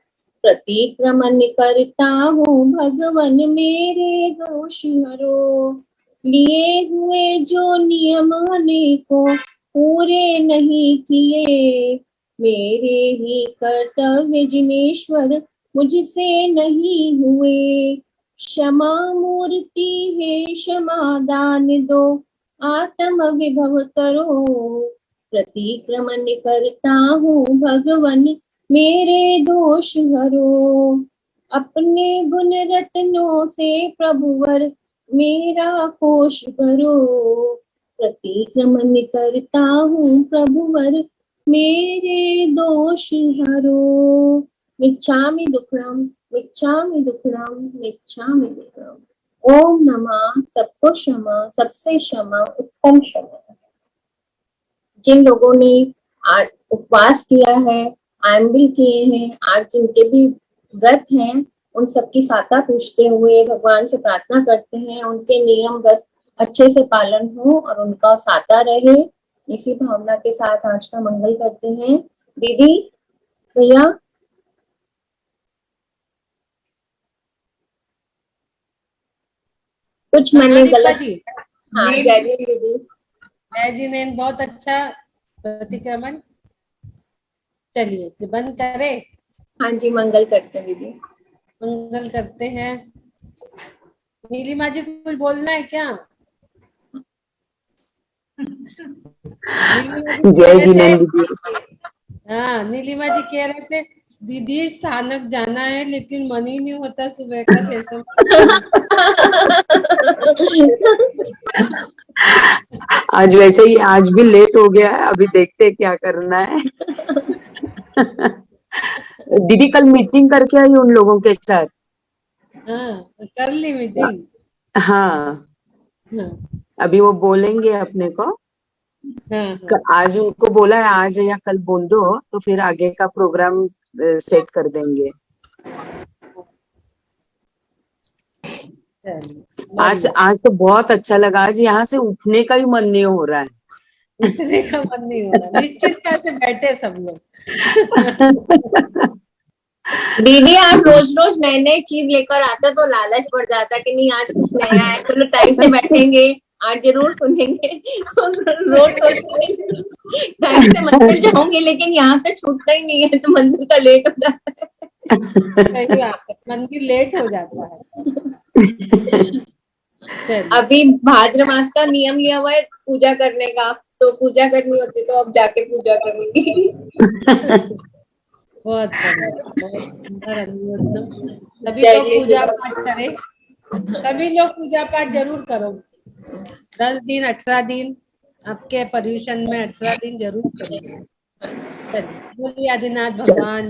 प्रतिक्रमण करता हूँ भगवन, मेरे दोष हरो। लिए हुए जो नियम अनेकों, पूरे नहीं किए। मेरे ही कर्तव्य जिनेश्वर, मुझसे नहीं हुए। क्षमा मूर्ति है क्षमा दान दो, आत्म विभव करो। प्रतिक्रमण करता हूँ भगवन, मेरे दोष हरो। अपने गुण रत्नों से प्रभुवर, मेरा कोश भरो। प्रतिक्रमण करता हूँ प्रभुवर, मेरे दोष हरो। मिच्छामि दुक्कडम, मिच्छामि दुक्कडम, मिच्छामि दुक्कडम। ओम नमः सबको क्षमा, सबसे क्षमा, उत्तम क्षमा। जिन लोगों ने आज उपवास किया है, आंबिल किए हैं, आज जिनके भी व्रत हैं, उन सबकी साता पूछते हुए भगवान से प्रार्थना करते हैं उनके नियम व्रत अच्छे से पालन हो और उनका साता रहे। इसी भावना के साथ आज का मंगल करते हैं। दीदी भैया, कुछ मैंने गलत। हाँ जय दीदी। जय जी ने बहुत अच्छा प्रतिक्रमण। चलिए बंद करें। हाँ जी, मंगल करते हैं दीदी। मंगल करते हैं। नीलिमा जी कुछ बोलना है क्या? जय जी नंद जी। हाँ, नीलिमा जी कह रहे थे दीदी स्थानक जाना है लेकिन मन ही नहीं होता सुबह का सेशन। आज वैसे ही आज भी लेट हो गया है, अभी देखते हैं क्या करना है। दीदी कल मीटिंग करके आई उन लोगों के साथ। हाँ, कर ली मीटिंग। हाँ, हाँ, अभी वो बोलेंगे अपने को। हाँ, आज उनको बोला है आज या कल बोल दो, तो फिर आगे का प्रोग्राम सेट कर देंगे। आज तो बहुत अच्छा लगा, आज यहाँ से उठने का ही मन नहीं हो रहा है। उठने का मन नहीं हो रहा, निश्चितता से बैठे सब लोग। दीदी आप रोज रोज नए नए चीज लेकर आते तो लालच पड़ जाता कि नहीं आज कुछ नया है, चलो टाइम से बैठेंगे, आज जरूर सुनेंगे। रोज सोचते टाइम से मंदिर जाऊंगी लेकिन यहाँ पे छूटता ही नहीं है तो मंदिर का लेट हो जाता है। सही बात है, मंदिर लेट हो जाता है। चलिए, अभी भाद्र मास का नियम लिया हुआ है पूजा करने का, तो पूजा करनी होती तो अब जाके पूजा करेंगी। बहुत बढ़िया, बहुत सुंदर अनुमोदन। सभी लोग पूजा पाठ करें, सभी लोग पूजा पाठ जरूर करो। 10 दिन 18 दिन आपके पर्यूषण में 18 दिन जरूर करो। चलिए, बोलिए आदिनाथ भगवान।